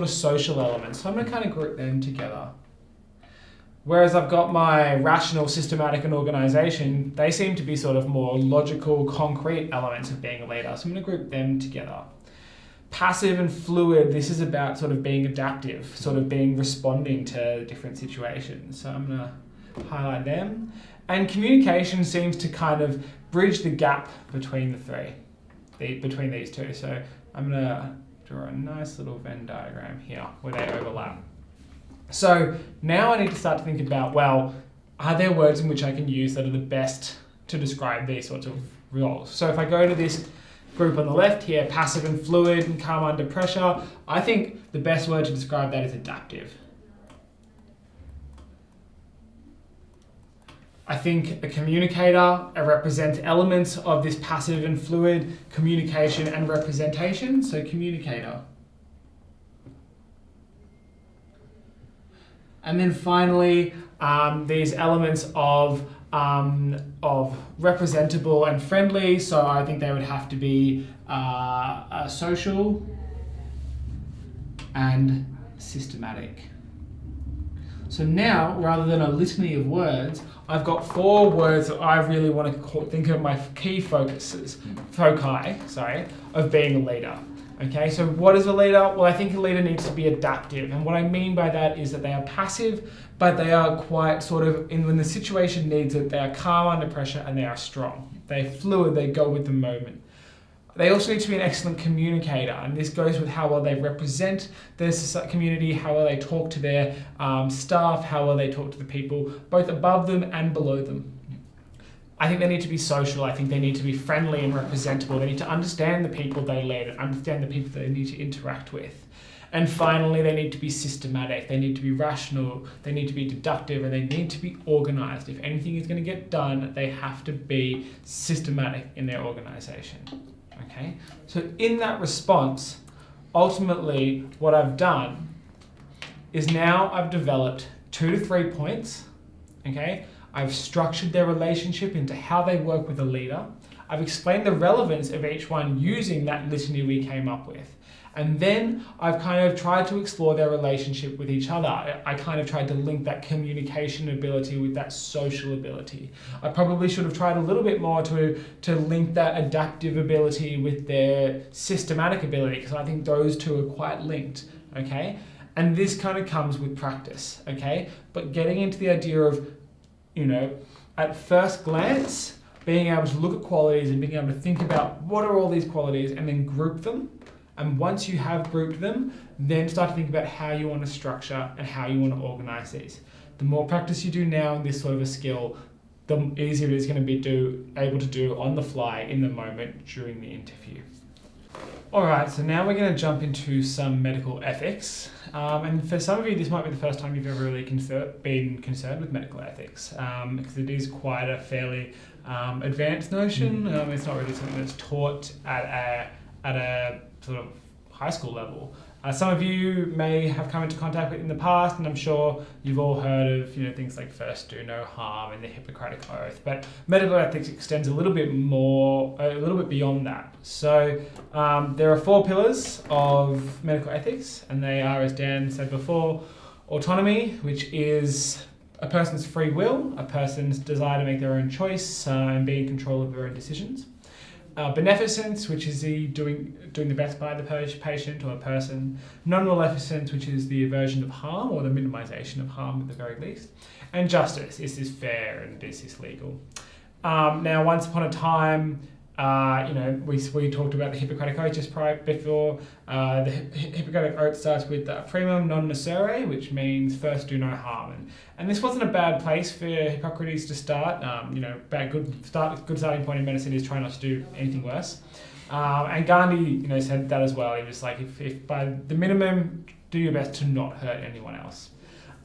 social elements. So I'm going to kind of group them together. Whereas I've got my rational, systematic, and organisation, they seem to be sort of more logical, concrete elements of being a leader. So I'm going to group them together. Passive and fluid, this is about sort of being adaptive, sort of responding to different situations. So I'm going to highlight them. And communication seems to kind of bridge the gap between between these two. So I'm going to draw a nice little Venn diagram here where they overlap. So now I need to start to think about, well, are there words in which I can use that are the best to describe these sorts of roles? So if I go to this group on the left here, passive and fluid and calm under pressure. I think the best word to describe that is adaptive. I think a communicator represents elements of this passive and fluid communication and representation. So communicator. And then finally, these elements of representable and friendly. So I think they would have to be social and systematic. So now, rather than a litany of words, I've got 4 words that I really want to think of my key foci, of being a leader. Okay, so what is a leader? Well, I think a leader needs to be adaptive. And what I mean by that is that they are passive, but they are quite sort of, when the situation needs it, they are calm under pressure and they are strong. They're fluid, they go with the moment. They also need to be an excellent communicator, and this goes with how well they represent their community, how well they talk to their staff, how well they talk to the people, both above them and below them. I think they need to be social. I think they need to be friendly and representable. They need to understand the people they lead and understand the people they need to interact with. And finally, they need to be systematic. They need to be rational. They need to be deductive, and they need to be organized. If anything is going to get done, they have to be systematic in their organization. Okay, so in that response, ultimately what I've done is now I've developed 2 to 3 points. Okay, I've structured their relationship into how they work with a leader. I've explained the relevance of each one using that litany we came up with. And then I've kind of tried to explore their relationship with each other. I kind of tried to link that communication ability with that social ability. I probably should have tried a little bit more to link that adaptive ability with their systematic ability, because I think those two are quite linked, okay? And this kind of comes with practice, okay? But getting into the idea of, at first glance, being able to look at qualities and being able to think about what are all these qualities and then group them. And once you have grouped them, then start to think about how you want to structure and how you want to organize these. The more practice you do now in this sort of a skill, the easier it is going to be able to do on the fly in the moment during the interview. All right, so now we're going to jump into some medical ethics. And for some of you, this might be the first time you've ever really been concerned with medical ethics, because it is quite a fairly advanced notion. It's not really something that's taught at a sort of high school level. Some of you may have come into contact with it in the past, and I'm sure you've all heard of things like first do no harm and the Hippocratic Oath. But medical ethics extends a little bit beyond that. So there are 4 pillars of medical ethics, and they are, as Dan said before, autonomy, which is a person's free will, a person's desire to make their own choice and be in control of their own decisions. Beneficence, which is the doing the best by the patient or a person. Non-maleficence, which is the aversion of harm or the minimization of harm at the very least. And justice, is this fair and is this legal? Now, once upon a time, we talked about the Hippocratic Oath just before. The Hippocratic Oath starts with primum non nocere, which means first do no harm. And this wasn't a bad place for Hippocrates to start. Good starting point in medicine is try not to do anything worse. And Gandhi, said that as well. He was like, if by the minimum, do your best to not hurt anyone else.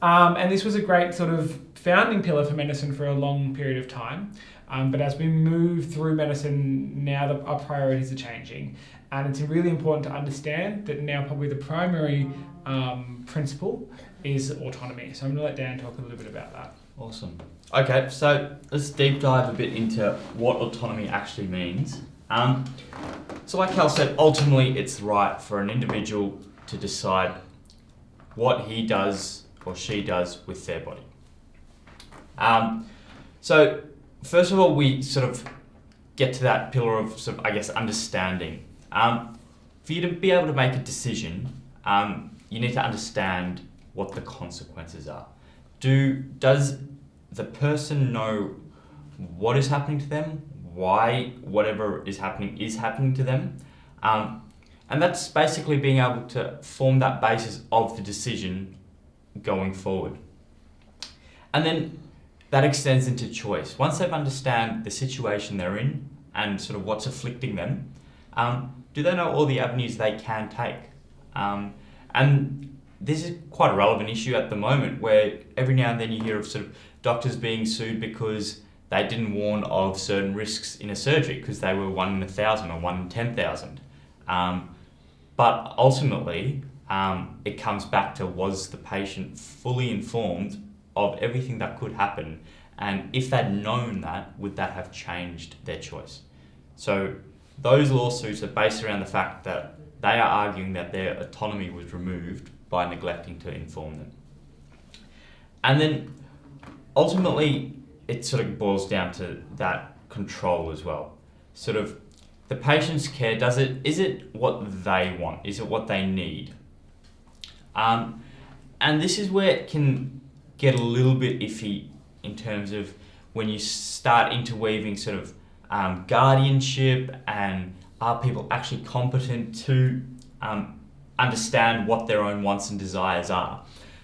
And this was a great sort of founding pillar for medicine for a long period of time. But as we move through medicine, now our priorities are changing. And it's really important to understand that now probably the primary principle is autonomy. So I'm going to let Dan talk a little bit about that. Awesome. Okay, so let's deep dive a bit into what autonomy actually means. So like Kal said, ultimately it's right for an individual to decide what he does or she does with their body. So first of all, we sort of get to that pillar of sort of, understanding. For you to be able to make a decision, you need to understand what the consequences are. Does the person know what is happening to them, why whatever is happening to them? And that's basically being able to form that basis of the decision going forward. And then that extends into choice. Once they've understand the situation they're in and sort of what's afflicting them, Do they know all the avenues they can take? And this is quite a relevant issue at the moment, where every now and then you hear of sort of doctors being sued because they didn't warn of certain risks in a surgery because they were 1 in 1,000 or 1 in 10,000. But ultimately, it comes back to, was the patient fully informed of everything that could happen? And if they'd known that, would that have changed their choice? So those lawsuits are based around the fact that they are arguing that their autonomy was removed by neglecting to inform them. And then ultimately, it sort of boils down to that control as well. Sort of the patient's care, is it what they want? Is it what they need? And this is where it can get a little bit iffy in terms of when you start interweaving sort of guardianship and are people actually competent to understand what their own wants and desires are.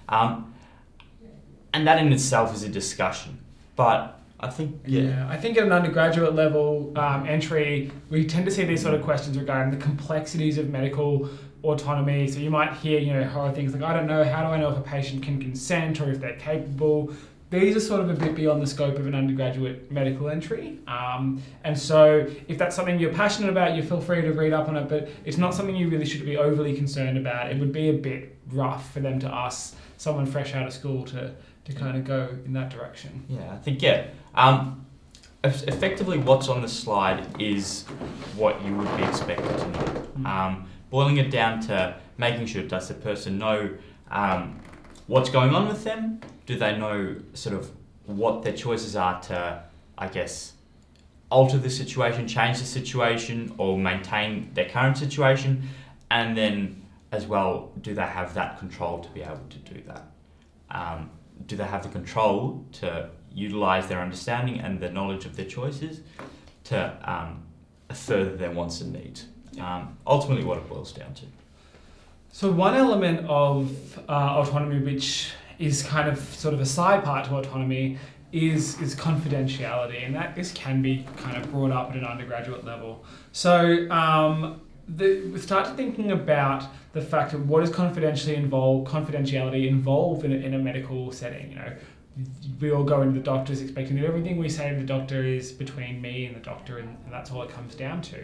And that in itself is a discussion. But I think, I think at an undergraduate level entry, we tend to see these sort of questions regarding the complexities of medical autonomy. So you might hear, horror things like, I don't know, how do I know if a patient can consent or if they're capable? These are sort of a bit beyond the scope of an undergraduate medical entry. And so if that's something you're passionate about, you feel free to read up on it, but it's not something you really should be overly concerned about. It would be a bit rough for them to ask someone fresh out of school to kind of go in that direction. Yeah, I think, effectively what's on the slide is what you would be expected to know. Boiling it down to making sure, does the person know what's going on with them? Do they know sort of what their choices are to, I guess, alter the situation, change the situation, or maintain their current situation? And then as well, do they have that control to be able to do that? Do they have the control to utilise their understanding and the knowledge of their choices to further their wants and needs? Ultimately what it boils down to. So one element of autonomy, which is kind of sort of a side part to autonomy, is confidentiality, and this can be kind of brought up at an undergraduate level. So we start thinking about the fact of what is confidentiality involved in a medical setting. We all go into the doctors expecting that everything we say to the doctor is between me and the doctor, and that's all it comes down to.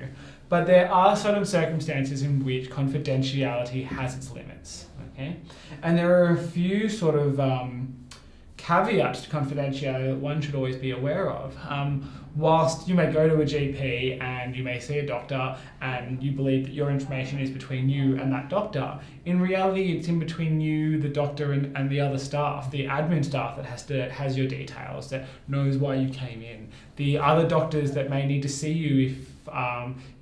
But there are certain circumstances in which confidentiality has its limits, okay? And there are a few sort of caveats to confidentiality that one should always be aware of. Whilst you may go to a GP and you may see a doctor and you believe that your information is between you and that doctor, in reality it's in between you, the doctor, and the other staff, the admin staff that has your details, that knows why you came in, the other doctors that may need to see you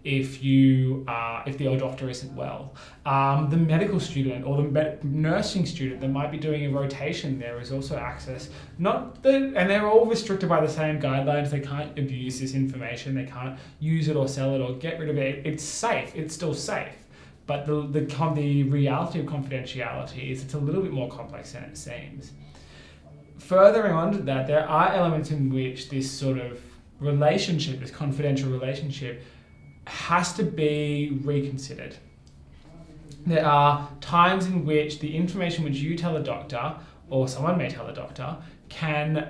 if the old doctor isn't well, the medical student or the nursing student that might be doing a rotation. There is also access, and they're all restricted by the same guidelines. They can't abuse this information. They can't use it or sell it or get rid of it. It's safe. It's still safe. But the reality of confidentiality is it's a little bit more complex than it seems. Furthering on to that, there are elements in which this sort of relationship, this confidential relationship, has to be reconsidered. There are times in which the information which you tell a doctor, or someone may tell a doctor, can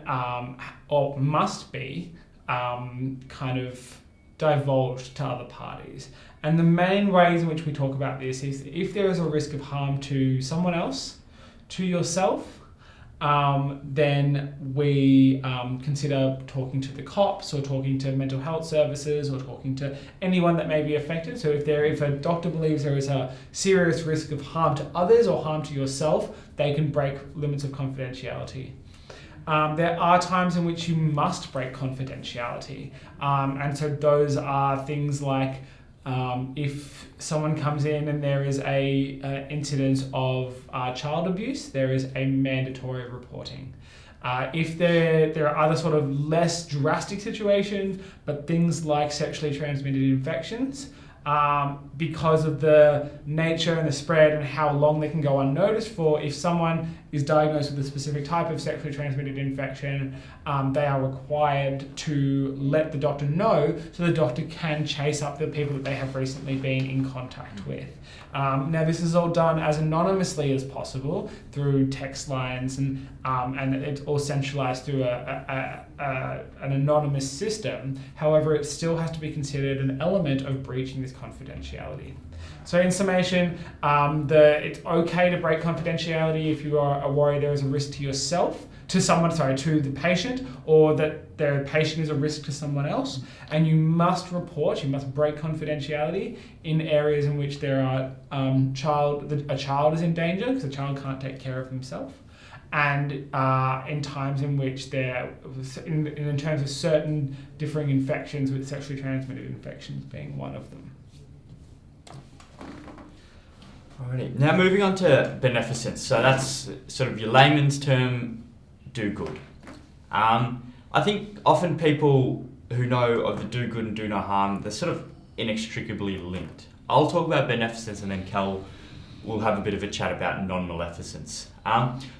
or must be kind of divulged to other parties. And the main ways in which we talk about this is if there is a risk of harm to someone else, to yourself, then we consider talking to the cops or talking to mental health services or talking to anyone that may be affected. So if a doctor believes there is a serious risk of harm to others or harm to yourself, they can break limits of confidentiality. There are times in which you must break confidentiality. And so those are things like if someone comes in and there is a incidence of child abuse, there is a mandatory reporting. If there are other sort of less drastic situations, but things like sexually transmitted infections, because of the nature and the spread and how long they can go unnoticed for, if someone is diagnosed with a specific type of sexually transmitted infection, they are required to let the doctor know so the doctor can chase up the people that they have recently been in contact with. Now, this is all done as anonymously as possible through text lines, and it's all centralised through an anonymous system. However, it still has to be considered an element of breaching this confidentiality. So in summation, it's okay to break confidentiality if you are worried there is a risk to yourself, to the patient, or that the patient is a risk to someone else. And you must break confidentiality in areas in which there are a child is in danger because the child can't take care of himself. And in times in which in terms of certain differing infections, with sexually transmitted infections being one of them. Alrighty. Now moving on to beneficence. So that's sort of your layman's term, do good. I think often people who know of the do good and do no harm, they're sort of inextricably linked. I'll talk about beneficence and then Kal will have a bit of a chat about non-maleficence.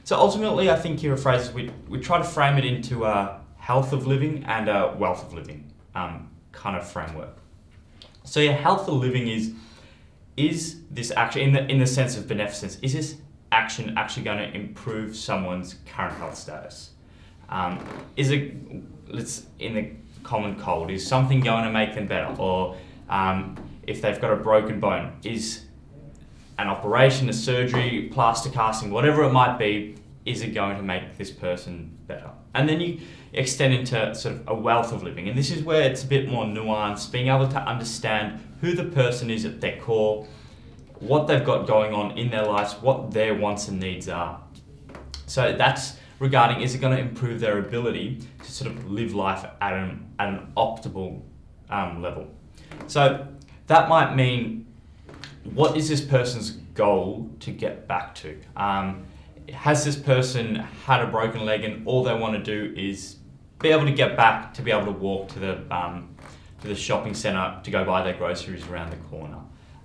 So ultimately, I think here are phrases we try to frame it into a health of living and a wealth of living kind of framework. So your health of living is this action, in the sense of beneficence, is this action actually going to improve someone's current health status? Is it, in the common cold, is something going to make them better? Or if they've got a broken bone, is an operation, a surgery, plaster casting, whatever it might be, is it going to make this person better? And then you extend into sort of a wealth of living. And this is where it's a bit more nuanced, being able to understand who the person is at their core, what they've got going on in their lives, what their wants and needs are. So that's regarding, is it going to improve their ability to sort of live life at an optimal level? So that might mean, what is this person's goal to get back to? Has this person had a broken leg and all they want to do is be able to get back, to be able to walk to the shopping centre to go buy their groceries around the corner?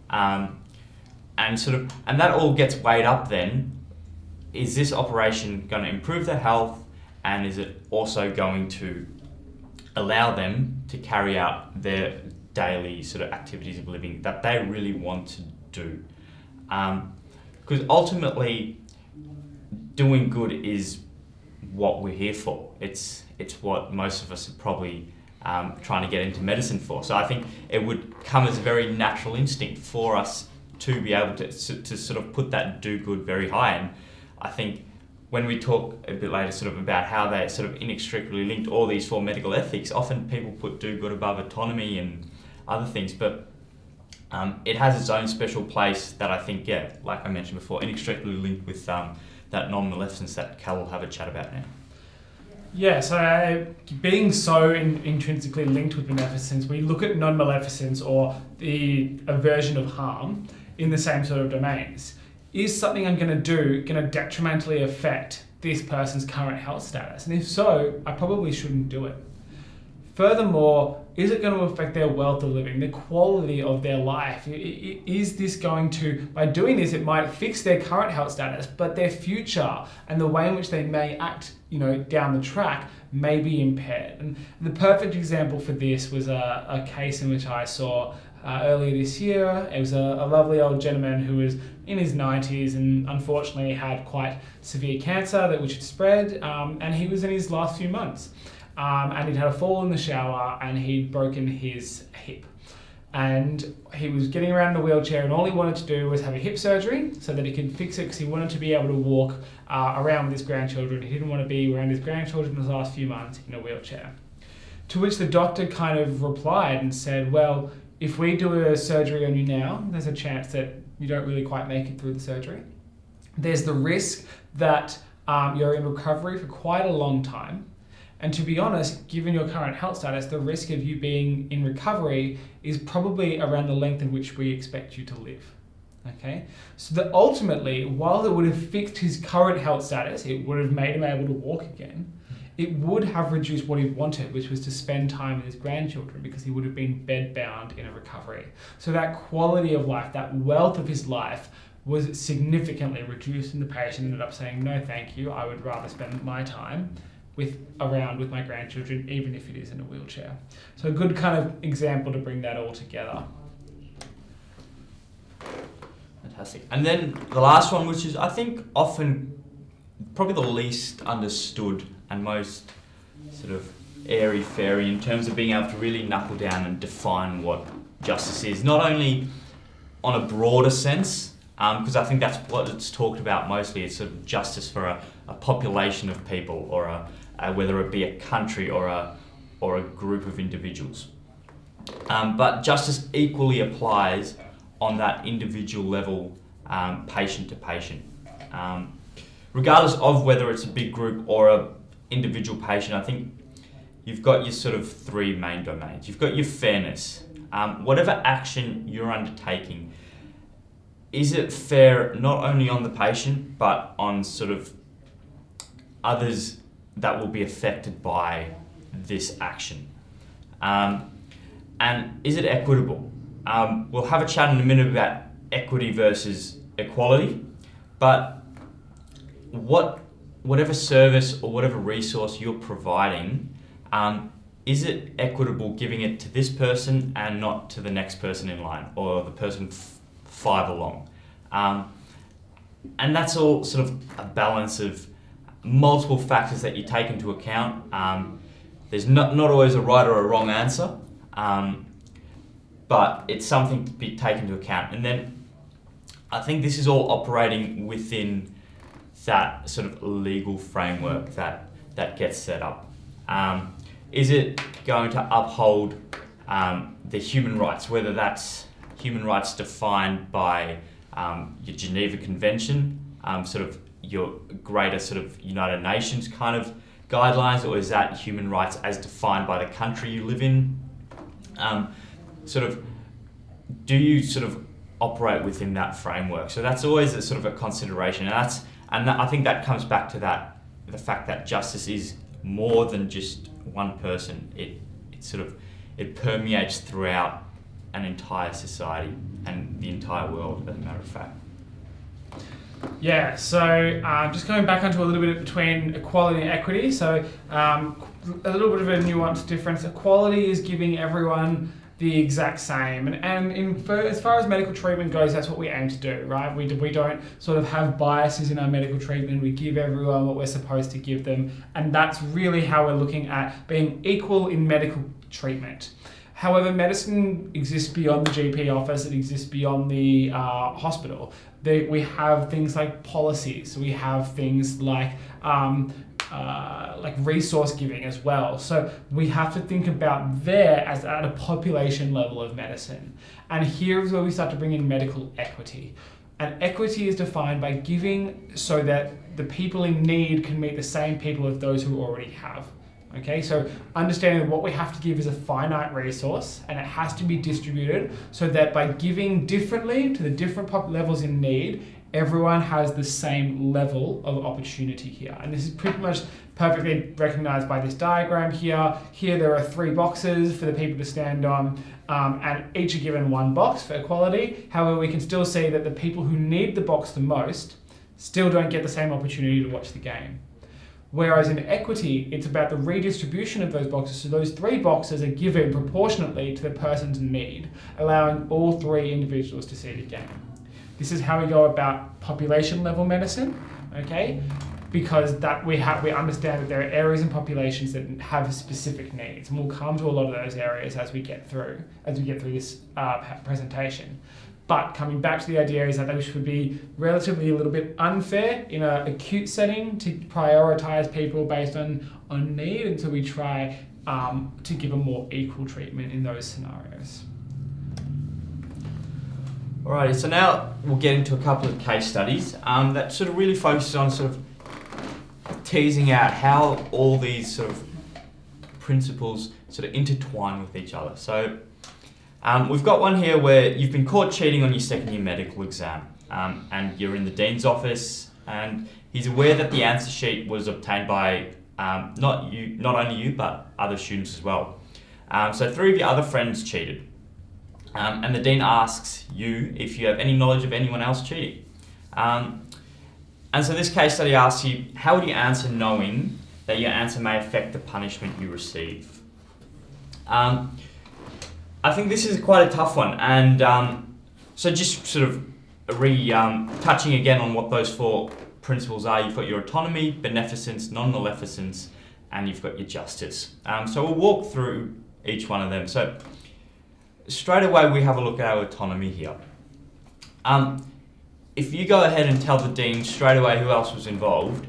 And that all gets weighed up then. Is this operation going to improve their health, and is it also going to allow them to carry out their daily sort of activities of living that they really want to do? Because ultimately, doing good is what we're here for. It's what most of us are probably trying to get into medicine for. So I think it would come as a very natural instinct for us to be able to sort of put that do good very high. And I think when we talk a bit later sort of about how they're sort of inextricably linked, all these four medical ethics, often people put do good above autonomy and other things, but it has its own special place that I think, like I mentioned before, inextricably linked with that non-maleficence that Kal will have a chat about now. Yeah, so being so intrinsically linked with beneficence, we look at non-maleficence, or the aversion of harm, in the same sort of domains. Is something I'm going to do going to detrimentally affect this person's current health status? And if so, I probably shouldn't do it. Furthermore, is it going to affect their wealth of living, the quality of their life? Is this going to, by doing this, it might fix their current health status, but their future and the way in which they may act, down the track may be impaired. And the perfect example for this was a case in which I saw earlier this year. It was a lovely old gentleman who was in his 90s and unfortunately had quite severe cancer which had spread, and he was in his last few months. And he'd had a fall in the shower and he'd broken his hip. And he was getting around in a wheelchair, and all he wanted to do was have a hip surgery so that he could fix it, because he wanted to be able to walk around with his grandchildren. He didn't want to be around his grandchildren in the last few months in a wheelchair. To which the doctor kind of replied and said, well, if we do a surgery on you now, there's a chance that you don't really quite make it through the surgery. There's the risk that you're in recovery for quite a long time. And to be honest, given your current health status, the risk of you being in recovery is probably around the length in which we expect you to live. Okay? So that ultimately, while it would have fixed his current health status, it would have made him able to walk again, it would have reduced what he wanted, which was to spend time with his grandchildren, because he would have been bedbound in a recovery. So that quality of life, that wealth of his life, was significantly reduced, and the patient ended up saying, no thank you, I would rather spend my time around with my grandchildren, even if it is in a wheelchair. So a good kind of example to bring that all together. Fantastic. And then the last one, which is I think often probably the least understood and most sort of airy-fairy in terms of being able to really knuckle down and define what justice is, not only on a broader sense, because I think that's what it's talked about mostly. It's sort of justice for a population of people, or whether it be a country or a group of individuals. But justice equally applies on that individual level, patient to patient. Regardless of whether it's a big group or a individual patient, I think you've got your sort of three main domains. You've got your fairness. Whatever action you're undertaking, is it fair not only on the patient, but on sort of others that will be affected by this action? And is it equitable? We'll have a chat in a minute about equity versus equality, but whatever service or whatever resource you're providing, is it equitable giving it to this person and not to the next person in line, or the person five along? And that's all sort of a balance of multiple factors that you take into account. There's not always a right or a wrong answer, but it's something to be taken into account. And then I think this is all operating within that sort of legal framework that gets set up. Is it going to uphold the human rights, whether that's human rights defined by your Geneva Convention, sort of your greater sort of United Nations kind of guidelines, or is that human rights as defined by the country you live in? Sort of, do you sort of operate within that framework? So that's always a sort of a consideration, and I think that comes back to the fact that justice is more than just one person. It permeates throughout an entire society and the entire world, as a matter of fact. Yeah, so just going back onto a little bit between equality and equity. So a little bit of a nuanced difference. Equality is giving everyone the exact same, and as far as medical treatment goes, that's what we aim to do, right? We don't sort of have biases in our medical treatment. We give everyone what we're supposed to give them, and that's really how we're looking at being equal in medical treatment. However, medicine exists beyond the GP office. It exists beyond the hospital. We have things like policies. We have things like resource giving as well. So we have to think about there as at a population level of medicine. And here is where we start to bring in medical equity. And equity is defined by giving so that the people in need can meet the same people as those who already have. Okay, so understanding that what we have to give is a finite resource, and it has to be distributed so that by giving differently to the different levels in need, everyone has the same level of opportunity here. And this is pretty much perfectly recognized by this diagram here. Here there are 3 boxes for the people to stand on, and each are given 1 box for equality. However, we can still see that the people who need the box the most still don't get the same opportunity to watch the game. Whereas in equity, it's about the redistribution of those boxes. So those 3 boxes are given proportionately to the person's need, allowing all 3 individuals to see the game. This is how we go about population level medicine, okay? Because that we understand that there are areas and populations that have specific needs, and we'll come to a lot of those areas as we get through this presentation. But coming back to the idea is that this would be relatively a little bit unfair in an acute setting to prioritise people based on need, and so we try to give a more equal treatment in those scenarios. Alrighty, so now we'll get into a couple of case studies that sort of really focuses on sort of teasing out how all these sort of principles sort of intertwine with each other. So we've got one here where you've been caught cheating on your second year medical exam, and you're in the dean's office, and he's aware that the answer sheet was obtained by not only you but other students as well. So 3 of your other friends cheated, and the dean asks you if you have any knowledge of anyone else cheating. And so this case study asks you, how would you answer knowing that your answer may affect the punishment you receive? I think this is quite a tough one, and so just sort of touching again on what those four principles are. You've got your autonomy, beneficence, non-maleficence, and you've got your justice. So we'll walk through each one of them. So straight away we have a look at our autonomy here. If you go ahead and tell the dean straight away who else was involved,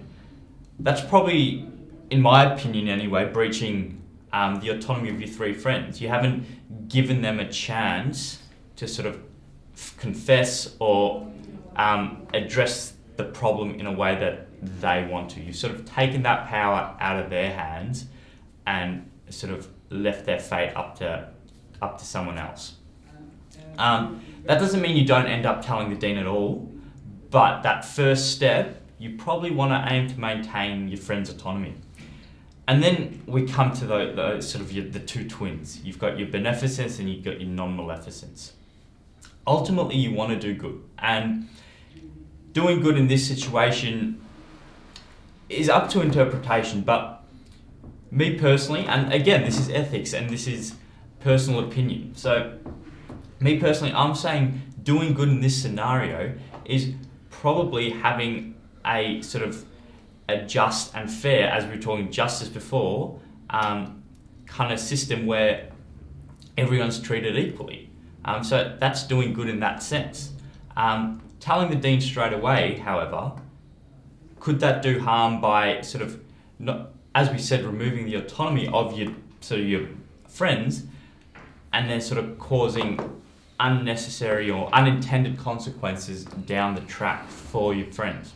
that's probably, in my opinion anyway, breaching the autonomy of your three friends. You haven't given them a chance to sort of confess or address the problem in a way that they want to. You've sort of taken that power out of their hands and sort of left their fate up to someone else. That doesn't mean you don't end up telling the dean at all, but that first step, you probably want to aim to maintain your friend's autonomy. And then we come to the sort of the two twins. You've got your beneficence and you've got your non-maleficence. Ultimately, you want to do good. And doing good in this situation is up to interpretation, but me personally, and again, this is ethics and this is personal opinion. So me personally, I'm saying doing good in this scenario is probably having a sort of a just and fair, as we were talking justice before, kind of system where everyone's treated equally. So that's doing good in that sense. Telling the dean straight away, however, could that do harm by sort of, not, as we said, removing the autonomy of your friends, and then sort of causing unnecessary or unintended consequences down the track for your friends?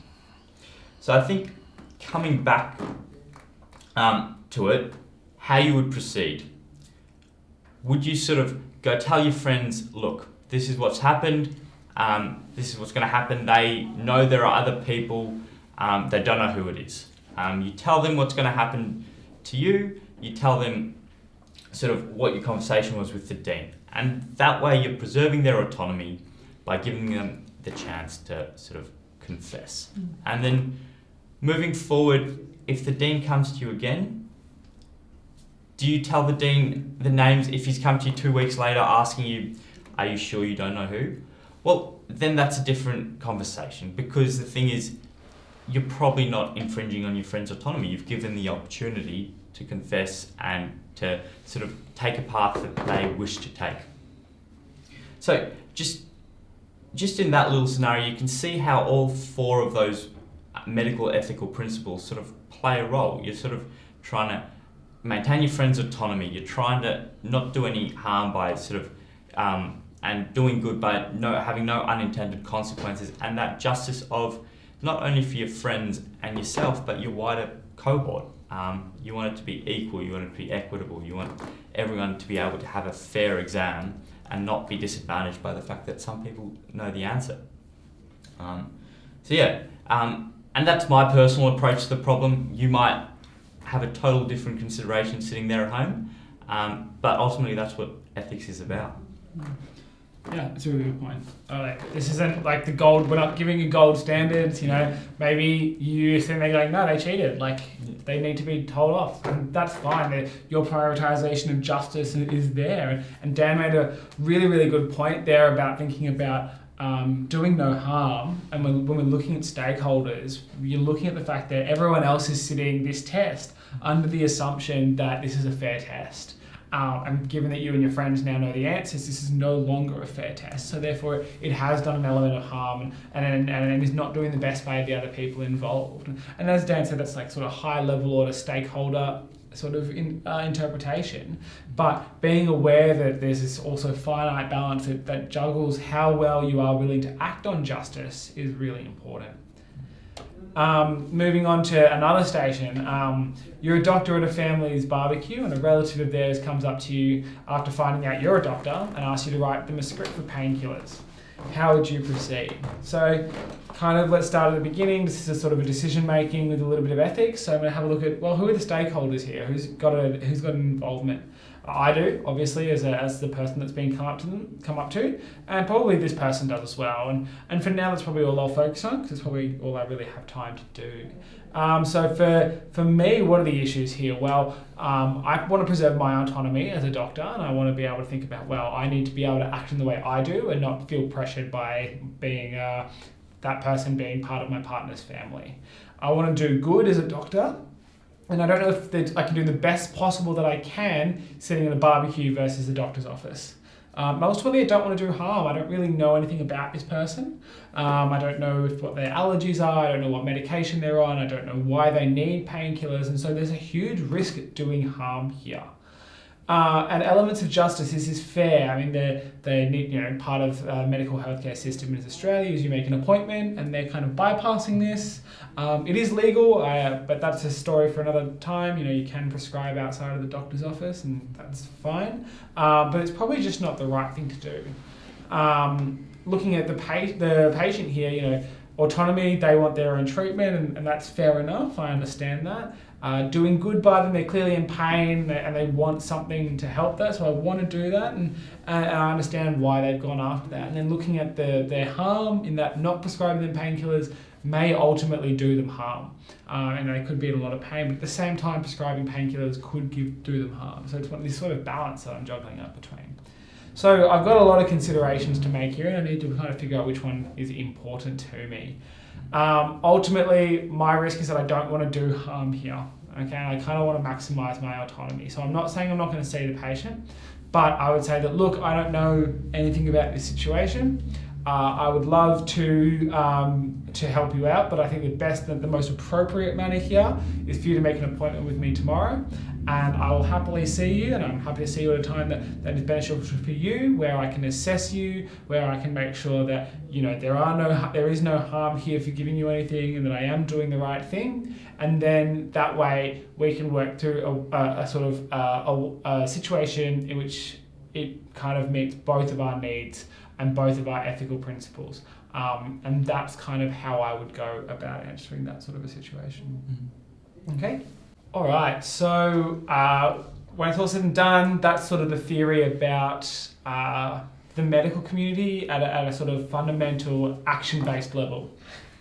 So I think coming back to it, how you would proceed. Would you sort of go tell your friends, look, this is what's happened, this is what's going to happen, they know there are other people, they don't know who it is. You tell them what's going to happen to you, you tell them sort of what your conversation was with the dean. And that way you're preserving their autonomy by giving them the chance to sort of confess. And then moving forward, if the dean comes to you again, do you tell the dean the names if he's come to you 2 weeks later asking you, are you sure you don't know who? Well, then that's a different conversation, because the thing is, you're probably not infringing on your friend's autonomy. You've given the opportunity to confess and to sort of take a path that they wish to take. So just in that little scenario, you can see how all four of those medical ethical principles sort of play a role. You're sort of trying to maintain your friend's autonomy. You're trying to not do any harm by sort of and doing good by having no unintended consequences, and that justice of not only for your friends and yourself, but your wider cohort. You want it to be equal, you want it to be equitable, you want everyone to be able to have a fair exam and not be disadvantaged by the fact that some people know the answer. And that's my personal approach to the problem. You might have a total different consideration sitting there at home, but ultimately that's what ethics is about. Yeah, that's a really good point. This isn't like the gold, we're not giving you gold standards, maybe you think they're going, no, they cheated, they need to be told off, and that's fine. Your prioritisation of justice is there. And Dan made a really, really good point there about thinking about doing no harm. And when we're looking at stakeholders, you're looking at the fact that everyone else is sitting this test under the assumption that this is a fair test. And given that you and your friends now know the answers, this is no longer a fair test. So therefore, it has done an element of harm and is not doing the best by the other people involved. And as Dan said, that's like sort of high level order stakeholder sort of interpretation. But being aware that there's this also finite balance that juggles how well you are willing to act on justice is really important. Moving on to another station, you're a doctor at a family's barbecue and a relative of theirs comes up to you after finding out you're a doctor and asks you to write them a script for painkillers. How would you proceed? So let's start at the beginning. This is a sort of a decision making with a little bit of ethics. So I'm going to have a look at, who are the stakeholders here? Who's got an involvement? I do, obviously, as the person that's been come up to, and probably this person does as well. And for now, that's probably all I'll focus on, because it's probably all I really have time to do. So for me, what are the issues here? Well, I want to preserve my autonomy as a doctor, and I want to be able to think about, well, I need to be able to act in the way I do and not feel pressured by being that person being part of my partner's family. I want to do good as a doctor, and I don't know if I can do the best possible that I can sitting in a barbecue versus the doctor's office. Ultimately, I don't want to do harm. I don't really know anything about this person. I don't know what their allergies are. I don't know what medication they're on. I don't know why they need painkillers. And so there's a huge risk at doing harm here. And elements of justice is fair. I mean, they need, part of medical healthcare system in Australia is you make an appointment and they're kind of bypassing this. It is legal, but that's a story for another time. You can prescribe outside of the doctor's office and that's fine. But it's probably just not the right thing to do. Looking at the patient here, autonomy, they want their own treatment and that's fair enough. I understand that. Doing good by them, they're clearly in pain and they want something to help that, so I want to do that and I understand why they've gone after that. And then looking at their harm in that not prescribing them painkillers may ultimately do them harm, and they could be in a lot of pain, but at the same time prescribing painkillers could do them harm. So it's this sort of balance that I'm juggling up between. So I've got a lot of considerations to make here and I need to kind of figure out which one is important to me. Ultimately, my risk is that I don't want to do harm here. Okay, I kind of want to maximize my autonomy. So I'm not saying I'm not going to see the patient, but I would say that, look, I don't know anything about this situation. I would love to help you out, but I think the most appropriate manner here is for you to make an appointment with me tomorrow, and I will happily see you, and I'm happy to see you at a time that is beneficial for you, where I can assess you, where I can make sure that there is no harm here for giving you anything, and that I am doing the right thing, and then that way we can work through a situation in which it kind of meets both of our needs and both of our ethical principles. And that's kind of how I would go about answering that sort of a situation. Mm-hmm. Okay? All right, so when it's all said and done, that's sort of the theory about the medical community at a sort of fundamental action-based level.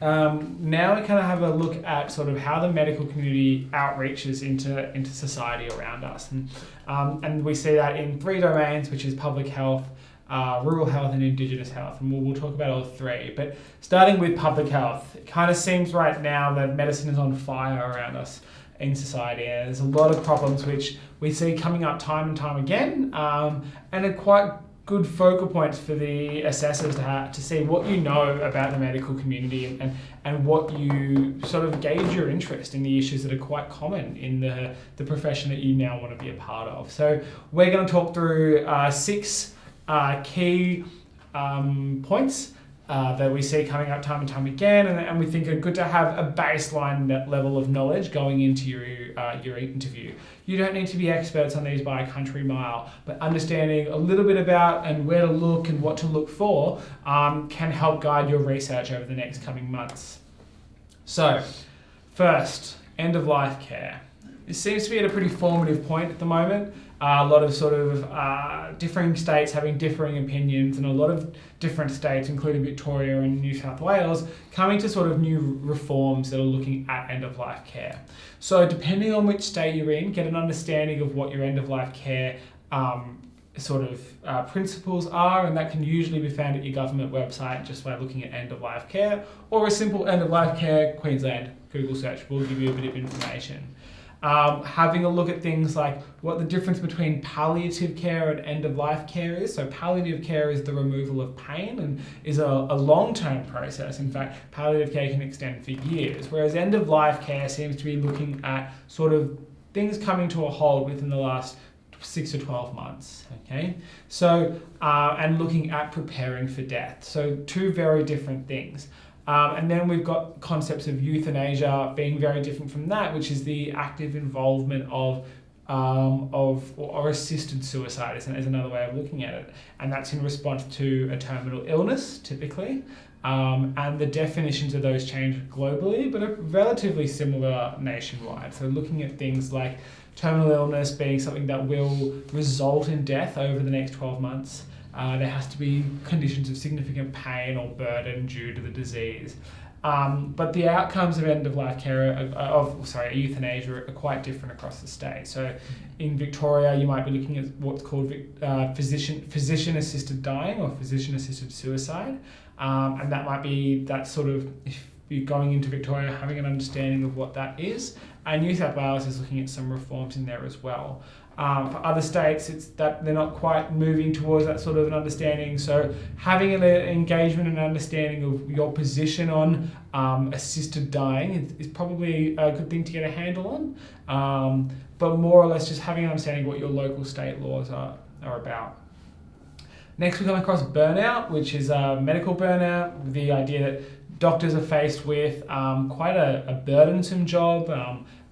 Now we kind of have a look at sort of how the medical community outreaches into society around us. And we see that in 3 domains, which is public health, rural health and Indigenous health, and we'll talk about all 3. But starting with public health, it kind of seems right now that medicine is on fire around us in society, and there's a lot of problems which we see coming up time and time again, and are quite good focal points for the assessors to see what you know about the medical community and what you sort of gauge your interest in the issues that are quite common in the profession that you now want to be a part of. So we're going to talk through 6 key points that we see coming up time and time again, and we think are good to have a baseline level of knowledge going into your interview. You don't need to be experts on these by a country mile, but understanding a little bit about and where to look and what to look for can help guide your research over the next coming months. So, first, end-of-life care. This seems to be at a pretty formative point at the moment. A lot of sort of differing states having differing opinions, and a lot of different states, including Victoria and New South Wales, coming to sort of new reforms that are looking at end-of-life care. So depending on which state you're in, get an understanding of what your end-of-life care principles are, and that can usually be found at your government website just by looking at end-of-life care, or a simple end-of-life care Queensland Google search will give you a bit of information. Having a look at things like what the difference between palliative care and end-of-life care is. So palliative care is the removal of pain and is a long-term process. In fact, palliative care can extend for years, whereas end-of-life care seems to be looking at sort of things coming to a halt within the last 6 to 12 months, okay? So, and looking at preparing for death. So 2 very different things. And then we've got concepts of euthanasia being very different from that, which is the active involvement of assisted suicide is another way of looking at it. And that's in response to a terminal illness, typically. and the definitions of those change globally, but are relatively similar nationwide. So looking at things like terminal illness being something that will result in death over the next 12 months. There has to be conditions of significant pain or burden due to the disease. But the outcomes of end-of-life care, euthanasia, are quite different across the state. So in Victoria, you might be looking at what's called physician-assisted dying or physician-assisted suicide. And that might be that sort of, if you're going into Victoria, having an understanding of what that is. And New South Wales is looking at some reforms in there as well. For other states, it's that they're not quite moving towards that sort of an understanding. So having an engagement and understanding of your position on assisted dying is probably a good thing to get a handle on. But more or less just having an understanding of what your local state laws are about. Next, we come across burnout, which is medical burnout, the idea that doctors are faced with quite a burdensome job,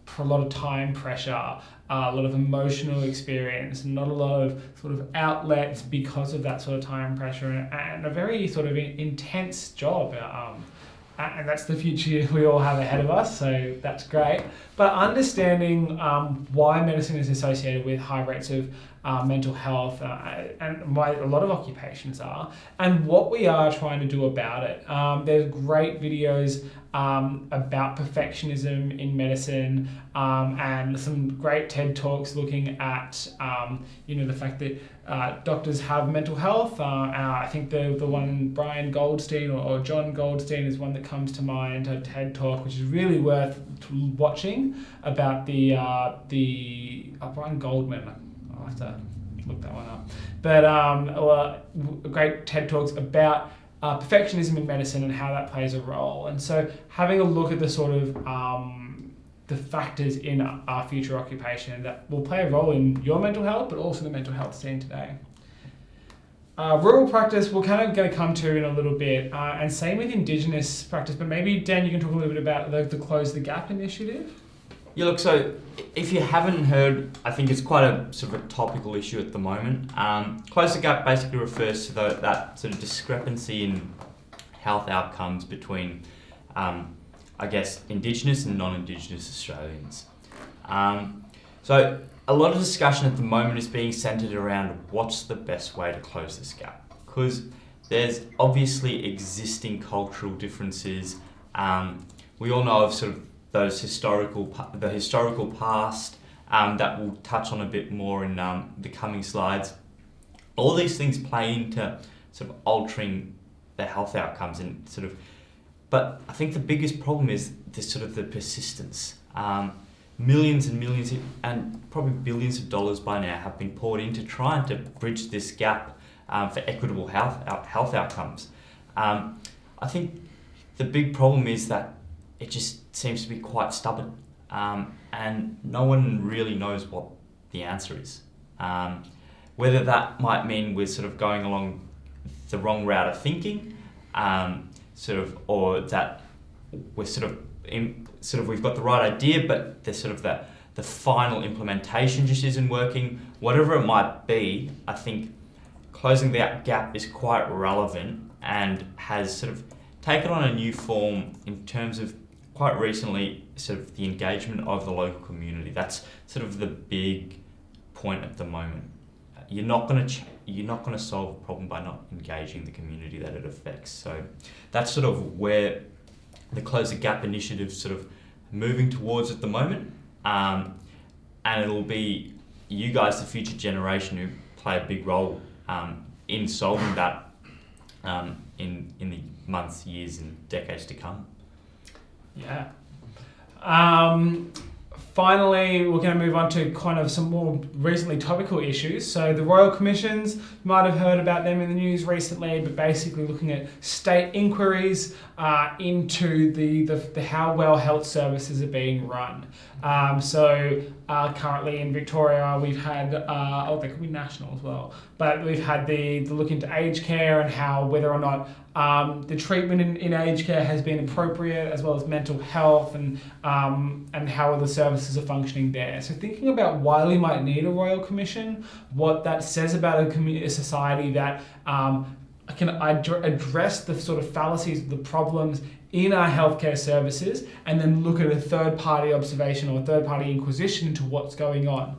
for a lot of time pressure, a lot of emotional experience, not a lot of sort of outlets because of that sort of time pressure, and a very sort of intense job. And that's the future we all have ahead of us, so that's great. But understanding why medicine is associated with high rates of mental health and why a lot of occupations are, and what we are trying to do about it. There's great videos about perfectionism in medicine, and some great TED Talks looking at the fact that doctors have mental health. I think the one Brian Goldstein or John Goldstein is one that comes to mind, a TED Talk, which is really worth watching, about the Brian Goldman. I'll have to look that one up. But great TED Talks about perfectionism in medicine and how that plays a role. And so having a look at the sort of the factors in our future occupation that will play a role in your mental health, but also the mental health scene today. Rural practice we're kind of going to come to in a little bit, and same with Indigenous practice, but maybe Dan, you can talk a little bit about the Close the Gap initiative. Yeah, look, so if you haven't heard, I think it's quite a sort of a topical issue at the moment. Close the Gap basically refers to that sort of discrepancy in health outcomes between, Indigenous and non-Indigenous Australians. So a lot of discussion at the moment is being centred around what's the best way to close this gap, because there's obviously existing cultural differences. We all know of sort of the historical past that we'll touch on a bit more in the coming slides. All these things play into sort of altering the health outcomes but I think the biggest problem is the persistence. Millions and millions and probably billions of dollars by now have been poured into trying to bridge this gap for equitable health outcomes. I think the big problem is that it just seems to be quite stubborn, and no one really knows what the answer is. Whether that might mean we're sort of going along the wrong route of thinking, or that we're we've got the right idea, but the final implementation just isn't working. Whatever it might be, I think closing that gap is quite relevant and has sort of taken on a new form in terms of quite recently sort of the engagement of the local community. That's sort of the big point at the moment. You're not going to solve a problem by not engaging the community that it affects. So that's sort of where the Close the Gap initiative sort of moving towards at the moment. And it'll be you guys, the future generation, who play a big role in solving that in the months, years and decades to come. Yeah. Finally, we're going to move on to kind of some more recently topical issues. So the Royal Commissions, you might have heard about them in the news recently, but basically looking at state inquiries into the how well health services are being run. Currently in Victoria, we've had, they could be national as well, but we've had the look into aged care and how whether or not the treatment in aged care has been appropriate, as well as mental health and how the services are functioning there. So thinking about why we might need a Royal Commission, what that says about a society that can address the sort of fallacies, the problems in our healthcare services, and then look at a third-party observation or third-party inquisition into what's going on.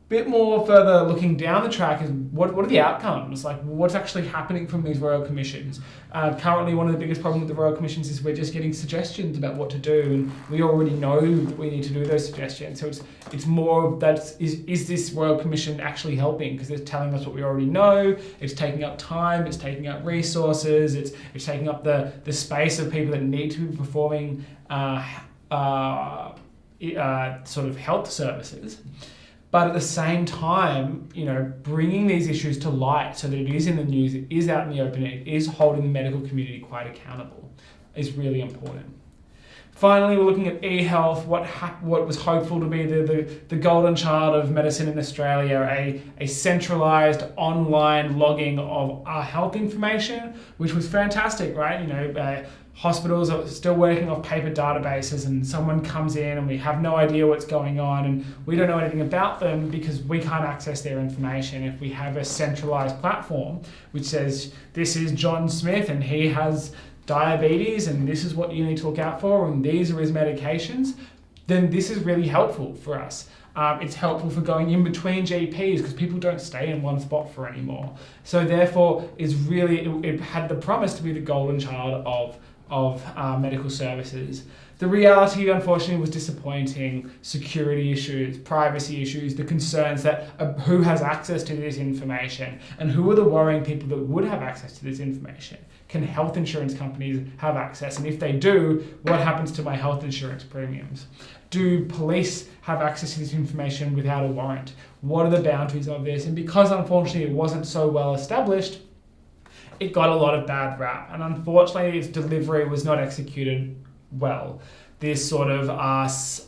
Bit more further looking down the track is what are the outcomes? Like, what's actually happening from these Royal Commissions? Currently, one of the biggest problems with the Royal Commissions is we're just getting suggestions about what to do, and we already know that we need to do those suggestions. So it's more of that, is this Royal Commission actually helping? Because it's telling us what we already know, it's taking up time, it's taking up resources, it's taking up the space of people that need to be performing sort of health services. But at the same time, bringing these issues to light so that it is in the news, it is out in the open, it is holding the medical community quite accountable is really important. Finally, we're looking at e-health, what was hopeful to be the golden child of medicine in Australia, a centralised online logging of our health information, which was fantastic, right? Hospitals are still working off paper databases, and someone comes in and we have no idea what's going on and we don't know anything about them because we can't access their information. If we have a centralised platform which says, this is John Smith and he has diabetes and this is what you need to look out for and these are his medications, then this is really helpful for us. It's helpful for going in between GPs because people don't stay in one spot for anymore. So therefore, it had the promise to be the golden child of medical services. The reality, unfortunately, was disappointing. Security issues, privacy issues, the concerns that who has access to this information and who are the worrying people that would have access to this information. Can health insurance companies have access? And if they do, what happens to my health insurance premiums? Do police have access to this information without a warrant? What are the boundaries of this? And because, unfortunately, it wasn't so well established, it got a lot of bad rap, and unfortunately its delivery was not executed well. This sort of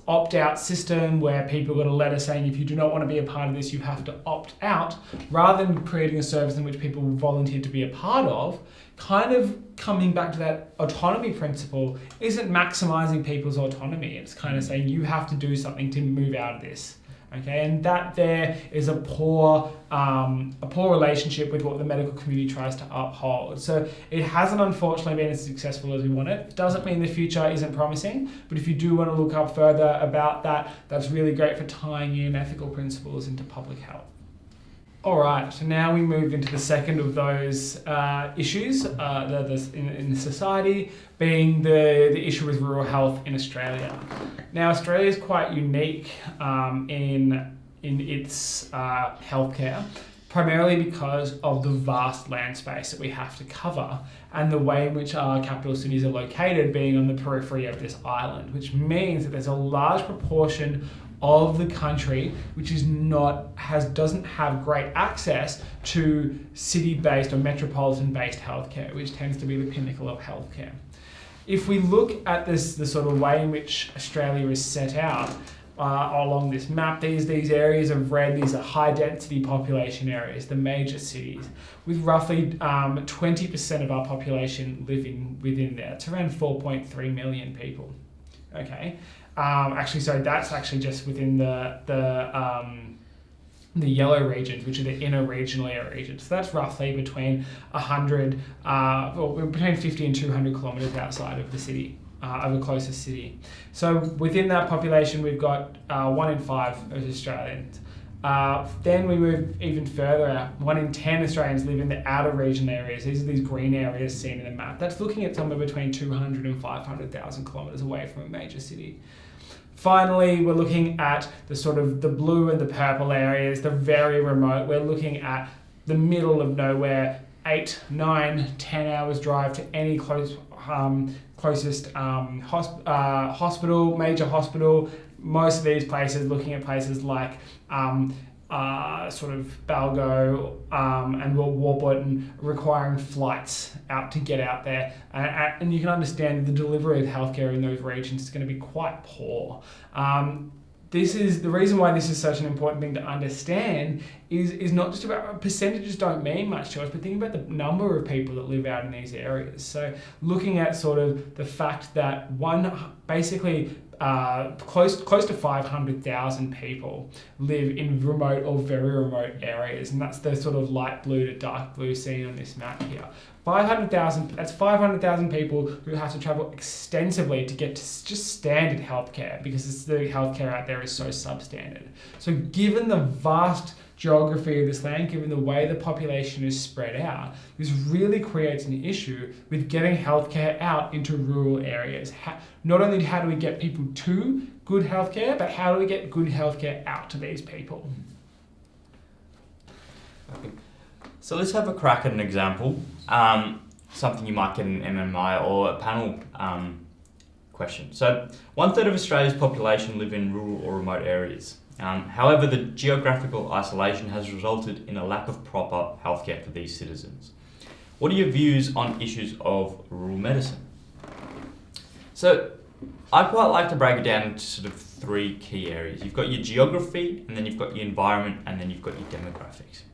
opt-out system where people got a letter saying if you do not want to be a part of this, you have to opt out, rather than creating a service in which people volunteered to be a part of, kind of coming back to that autonomy principle, isn't maximising people's autonomy. It's kind of saying you have to do something to move out of this. Okay, and that there is a poor relationship with what the medical community tries to uphold. So it hasn't, unfortunately, been as successful as we want it. Doesn't mean the future isn't promising, but if you do want to look up further about that, that's really great for tying in ethical principles into public health. All right, so now we move into the second of those issues in society, being the issue with rural health in Australia. Now, Australia is quite unique in its healthcare, primarily because of the vast land space that we have to cover and the way in which our capital cities are located, being on the periphery of this island, which means that there's a large proportion of the country which doesn't have great access to city-based or metropolitan-based healthcare, which tends to be the pinnacle of healthcare. If we look at the sort of way in which Australia is set out along this map, these areas of red, these are high-density population areas, the major cities, with roughly 20% of our population living within there. It's around 4.3 million people. Okay. That's actually just within the yellow regions, which are the inner regional area regions. So that's roughly between 50 and 200 kilometres outside of the city, of the closest city. So within that population, we've got 1 in 5 of Australians. Then we move even further out. 1 in 10 Australians live in the outer regional areas. These are these green areas seen in the map. That's looking at somewhere between 200 and 500,000 kilometres away from a major city. Finally, we're looking at the sort of the blue and the purple areas, the very remote. We're looking at the middle of nowhere, 8, 9, 10 hours drive to any closest hospital, major hospital. Most of these places, looking at places like sort of Balgo and Warburton, requiring flights out to get out there. And you can understand the delivery of healthcare in those regions is going to be quite poor. This is the reason why this is such an important thing to understand is not just about percentages don't mean much to us, but think about the number of people that live out in these areas. So looking at sort of the fact that close to 500,000 people live in remote or very remote areas, and that's the sort of light blue to dark blue seen on this map here. That's 500,000 people who have to travel extensively to get to just standard healthcare because the healthcare out there is so substandard. So given the vast geography of this land, given the way the population is spread out, this really creates an issue with getting healthcare out into rural areas. Not only how do we get people to good healthcare, but how do we get good healthcare out to these people? Okay. So let's have a crack at an example, something you might get in an MMI or a panel question. So 1/3 of Australia's population live in rural or remote areas. However, the geographical isolation has resulted in a lack of proper healthcare for these citizens. What are your views on issues of rural medicine? So I quite like to break it down into sort of 3 key areas. You've got your geography, and then you've got your environment, and then you've got your demographics.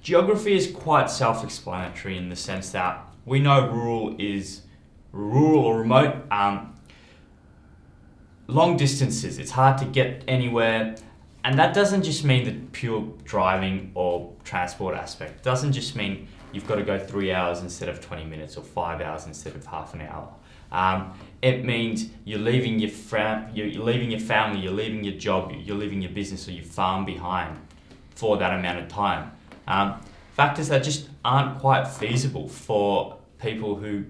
Geography is quite self-explanatory in the sense that we know rural is rural or remote. Long distances, it's hard to get anywhere, and that doesn't just mean the pure driving or transport aspect. It doesn't just mean you've got to go 3 hours instead of 20 minutes or 5 hours instead of half an hour. It means you're leaving your you're leaving your family, you're leaving your job, you're leaving your business or your farm behind for that amount of time. Factors that just aren't quite feasible for people who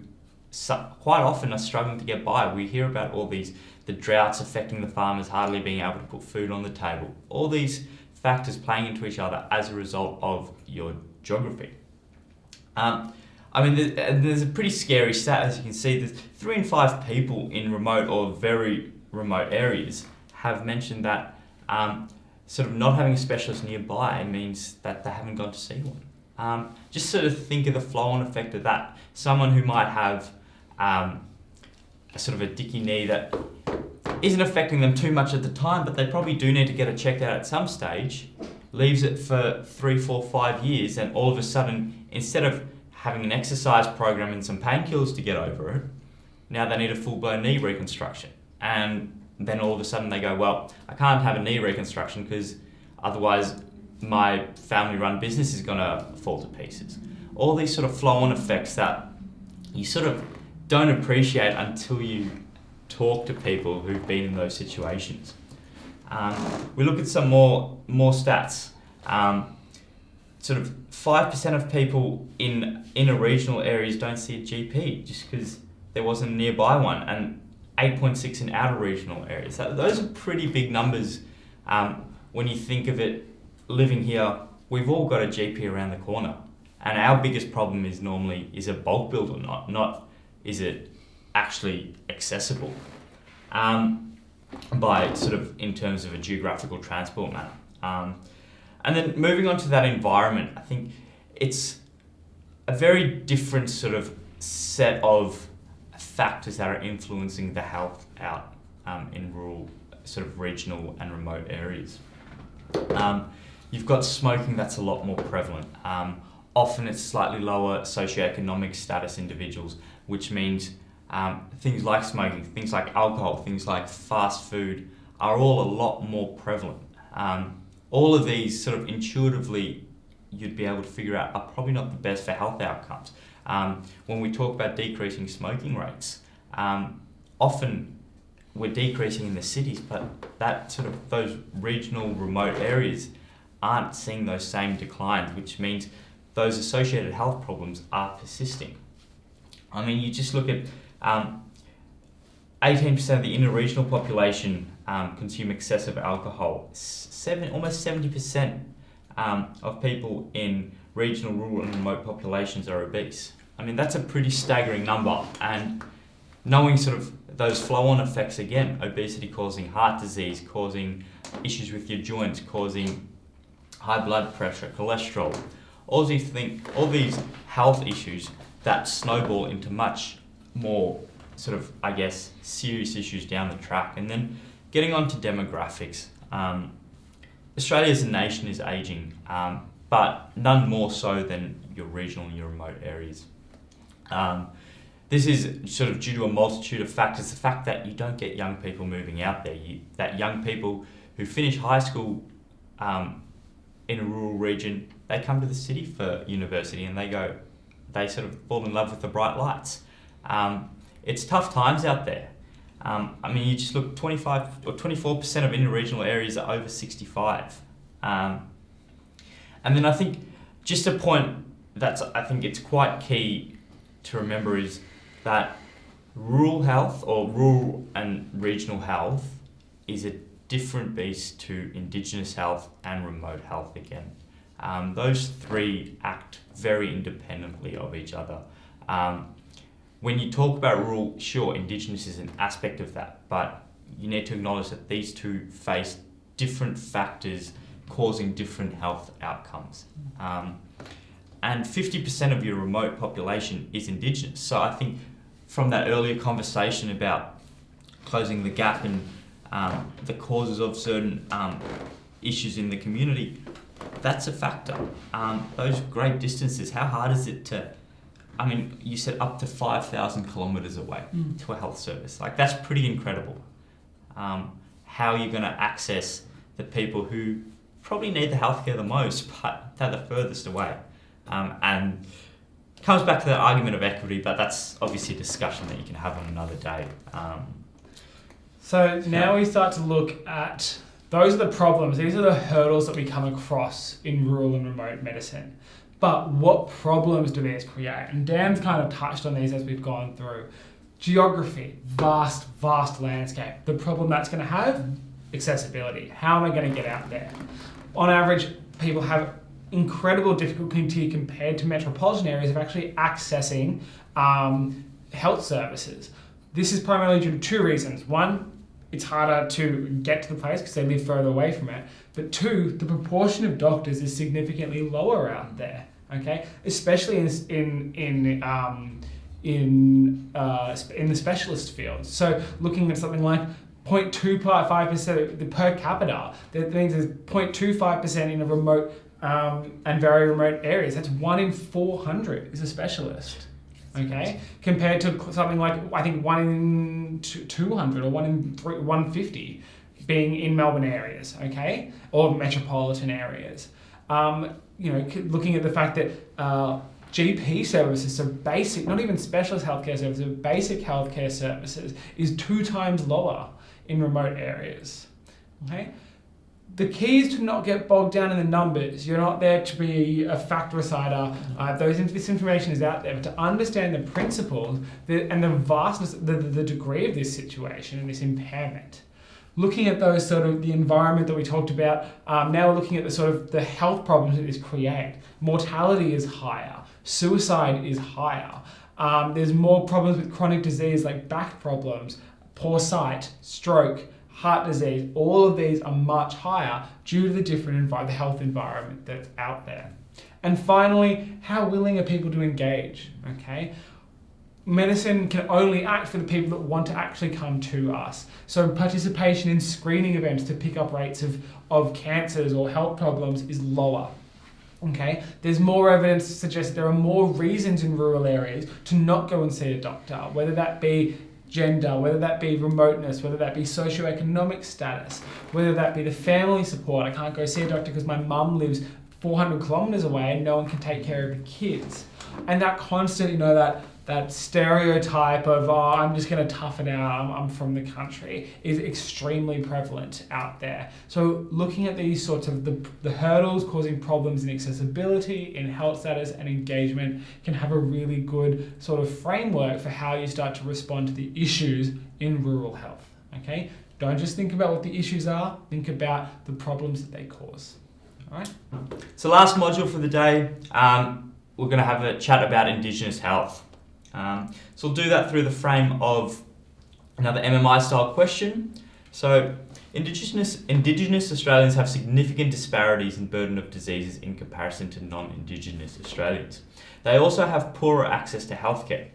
quite often are struggling to get by. We hear about all the droughts affecting the farmers hardly being able to put food on the table. All these factors playing into each other as a result of your geography. There's a pretty scary stat, as you can see. There's 3 in 5 people in remote or very remote areas have mentioned that sort of not having a specialist nearby means that they haven't gone to see one. Just sort of think of the flow-on effect of that. Someone who might have a sort of a dicky knee that isn't affecting them too much at the time, but they probably do need to get it checked out at some stage, leaves it for 3, 4, 5 years, and all of a sudden, instead of having an exercise program and some painkillers to get over it, now they need a full-blown knee reconstruction. And then all of a sudden they go, well, I can't have a knee reconstruction because otherwise my family-run business is going to fall to pieces. All these sort of flow-on effects that you sort of don't appreciate until you talk to people who've been in those situations. We look at some more stats. Sort of 5% of people in inner regional areas don't see a GP just because there wasn't a nearby one, and 8.6 in outer regional areas. Those are pretty big numbers. When you think of it, living here, we've all got a GP around the corner, and our biggest problem is normally, is it bulk billed or not is it actually accessible by sort of in terms of a geographical transport manner. And then moving on to that environment, I think it's a very different sort of set of factors that are influencing the health out in rural, sort of regional and remote areas. You've got smoking that's a lot more prevalent. Often it's slightly lower socioeconomic status individuals, which means things like smoking, things like alcohol, things like fast food are all a lot more prevalent. All of these sort of intuitively you'd be able to figure out are probably not the best for health outcomes. When we talk about decreasing smoking rates, often we're decreasing in the cities, but that sort of those regional remote areas aren't seeing those same declines, which means those associated health problems are persisting. I mean, you just look at 18% of the inner regional population consume excessive alcohol. Almost 70% of people in regional, rural and remote populations are obese. I mean, that's a pretty staggering number, and knowing sort of those flow-on effects again, obesity causing heart disease, causing issues with your joints, causing high blood pressure, cholesterol, all these health issues that snowball into much more sort of, I guess, serious issues down the track. And then getting on to demographics. Australia as a nation is ageing, but none more so than your regional and your remote areas. This is sort of due to a multitude of factors. The fact that you don't get young people moving out there, that young people who finish high school in a rural region, they come to the city for university and they go, they sort of fall in love with the bright lights. It's tough times out there. I mean, you just look, 25 or 24% of interregional areas are over 65. And then I think just a point I think it's quite key to remember is that rural health or rural and regional health is a different beast to Indigenous health and remote health again. Those three act very independently of each other. When you talk about rural, sure, Indigenous is an aspect of that, but you need to acknowledge that these two face different factors causing different health outcomes. And 50% of your remote population is Indigenous. So I think from that earlier conversation about closing the gap in the causes of certain issues in the community, that's a factor. Those great distances, how hard is it to, I mean, you said up to 5,000 kilometres away to a health service. Like, that's pretty incredible. How are you going to access the people who probably need the healthcare the most, but they're the furthest away? And it comes back to that argument of equity, but that's obviously a discussion that you can have on another day. So now we start to look at, those are the problems, these are the hurdles that we come across in rural and remote medicine. But what problems do these create? And Dan's kind of touched on these as we've gone through. Geography, vast landscape. The problem that's going to have, accessibility. How am I going to get out there? On average, people have incredible difficulty compared to metropolitan areas of actually accessing health services. This is primarily due to two reasons. One, it's harder to get to the place because they live further away from it. But two, the proportion of doctors is significantly lower out there. Okay, especially in the specialist fields. So looking at something like 0.25% per capita, that means there's 0.25% in a remote and very remote areas. That's 1 in 400 is a specialist. Okay, compared to something like, I think 1 in 200 or 1 in 150 being in Melbourne areas, okay, or metropolitan areas. Looking at the fact that GP services, so basic, not even specialist healthcare services, basic healthcare services is 2 times lower in remote areas. Okay. The key is to not get bogged down in the numbers. You're not there to be a fact-decider. This information is out there, but to understand the principles and the vastness, the degree of this situation and this impairment. Looking at those sort of the environment that we talked about, now we're looking at the sort of the health problems that this create. Mortality is higher. Suicide is higher. There's more problems with chronic disease like back problems, poor sight, stroke, heart disease. All of these are much higher due to the different the health environment that's out there. And finally, how willing are people to engage? Okay. Medicine can only act for the people that want to actually come to us. So participation in screening events to pick up rates of cancers or health problems is lower. Okay, there's more evidence to suggest there are more reasons in rural areas to not go and see a doctor, whether that be gender, whether that be remoteness, whether that be socioeconomic status, whether that be the family support. I can't go see a doctor because my mum lives 400 kilometres away and no one can take care of the kids. And that constant, that stereotype of, I'm just going to tough it out, I'm from the country, is extremely prevalent out there. So looking at these sorts of the hurdles causing problems in accessibility, in health status and engagement can have a really good sort of framework for how you start to respond to the issues in rural health. Okay? Don't just think about what the issues are, think about the problems that they cause. All right? So last module for the day, we're going to have a chat about Indigenous health. So we'll do that through the frame of another MMI style question. So Indigenous Australians have significant disparities in burden of diseases in comparison to non-Indigenous Australians. They also have poorer access to healthcare.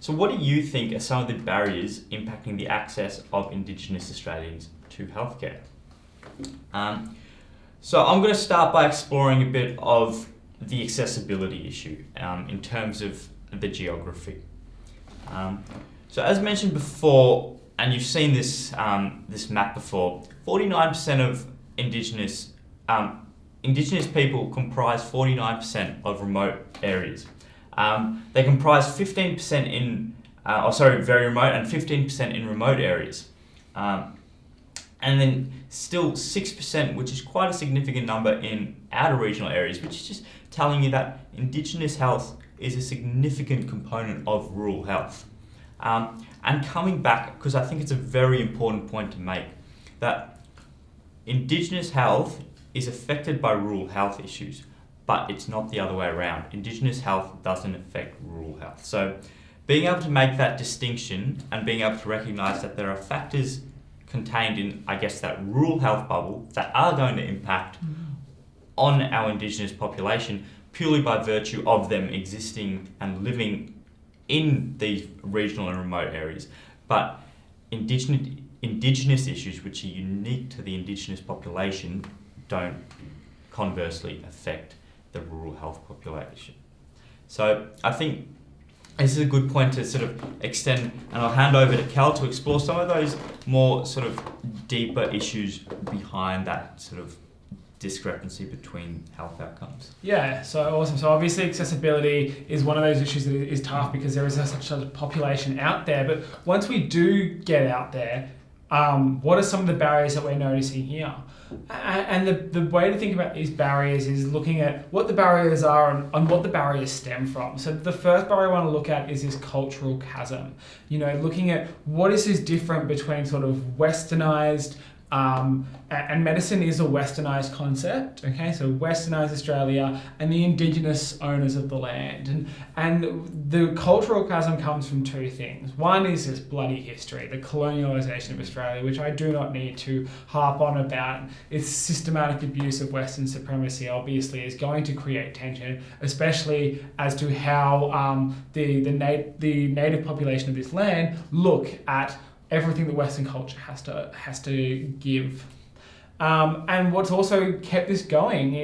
So what do you think are some of the barriers impacting the access of Indigenous Australians to healthcare? So I'm going to start by exploring a bit of the accessibility issue in terms of the geography. So as mentioned before, and you've seen this map before, 49% of Indigenous people comprise 49% of remote areas. They comprise 15% in, very remote, and 15% in remote areas. And then still 6%, which is quite a significant number in outer regional areas, which is just telling you that Indigenous health is a significant component of rural health. And coming back, because I think it's a very important point to make, that Indigenous health is affected by rural health issues, but it's not the other way around. Indigenous health doesn't affect rural health. So being able to make that distinction and being able to recognise that there are factors contained in, I guess, that rural health bubble that are going to impact on our Indigenous population purely by virtue of them existing and living in these regional and remote areas. But Indigenous issues which are unique to the Indigenous population don't conversely affect the rural health population. So I think this is a good point to sort of extend, and I'll hand over to Kal to explore some of those more sort of deeper issues behind that sort of discrepancy between health outcomes. Yeah, so awesome. So obviously accessibility is one of those issues that is tough because there is such a population out there. But once we do get out there, what are some of the barriers that we're noticing here? And the way to think about these barriers is looking at what the barriers are and what the barriers stem from. So the first barrier I want to look at is this cultural chasm. Looking at what is this different between sort of westernized, and medicine is a westernized concept, okay? So westernized Australia and the Indigenous owners of the land. And the cultural chasm comes from two things. One is this bloody history, the colonialisation of Australia, which I do not need to harp on about. Its systematic abuse of Western supremacy obviously is going to create tension, especially as to how the native population of this land look at everything that Western culture has to give. And what's also kept this going,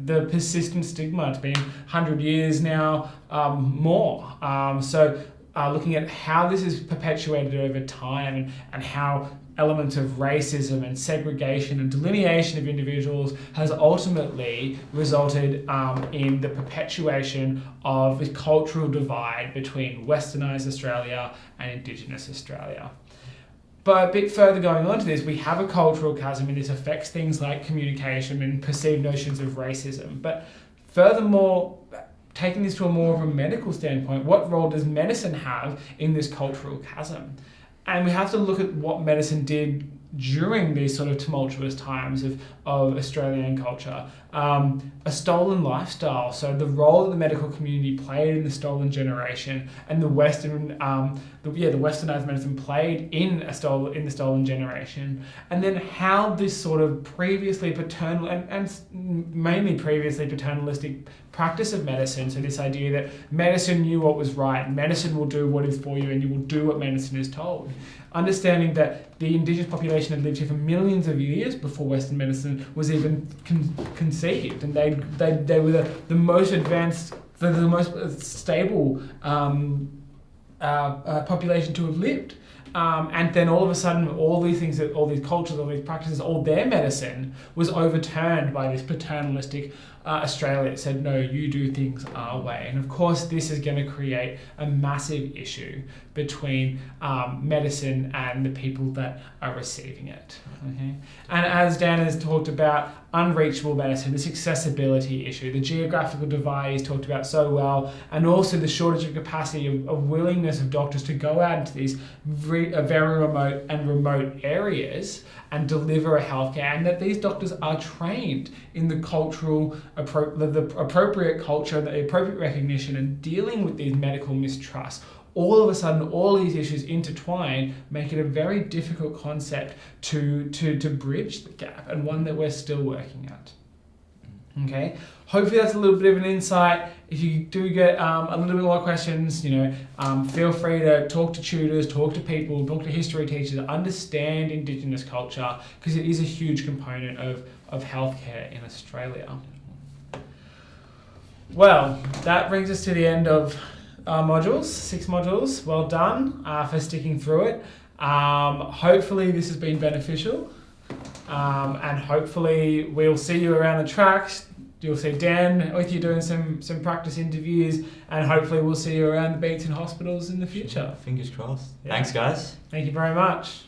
the persistent stigma. It's been 100 years now, more. So looking at how this is perpetuated over time and how elements of racism and segregation and delineation of individuals has ultimately resulted in the perpetuation of the cultural divide between Westernised Australia and Indigenous Australia. But a bit further going on to this, we have a cultural chasm, and this affects things like communication and perceived notions of racism. But furthermore, taking this to a more of a medical standpoint, what role does medicine have in this cultural chasm? And we have to look at what medicine did during these sort of tumultuous times of Australian culture. A stolen lifestyle, so the role that the medical community played in the stolen generation, and the westernised medicine played in the stolen generation, and then how this sort of previously paternal and mainly previously paternalistic practice of medicine, so this idea that medicine knew what was right, medicine will do what is for you, and you will do what medicine is told. Understanding that the Indigenous population had lived here for millions of years before Western medicine was even conceived, and they were the most advanced, the most stable population to have lived. And then all of a sudden, all these things, all these cultures, all these practices, all their medicine was overturned by this paternalistic Australia that said, no, you do things our way. And of course, this is going to create a massive issue between medicine and the people that are receiving it. Okay? And as Dan has talked about, unreachable medicine, this accessibility issue, the geographical divide he's talked about so well, and also the shortage of capacity of willingness of doctors to go out into these very remote areas and deliver a healthcare, and that these doctors are trained in the cultural, the appropriate culture, the appropriate recognition, and dealing with these medical mistrusts. All of a sudden, all these issues intertwine, make it a very difficult concept to bridge the gap, and one that we're still working at. Okay, hopefully that's a little bit of an insight. If you do get a little bit more questions, feel free to talk to tutors, talk to people, talk to history teachers, understand Indigenous culture, because it is a huge component of healthcare in Australia. Well, that brings us to the end of our modules, 6 modules. Well done for sticking through it. Hopefully this has been beneficial, and hopefully we'll see you around the tracks you'll see Dan with you doing some practice interviews, and hopefully we'll see you around the beats and hospitals in the future. Fingers crossed. Yeah. Thanks, guys. Thank you very much.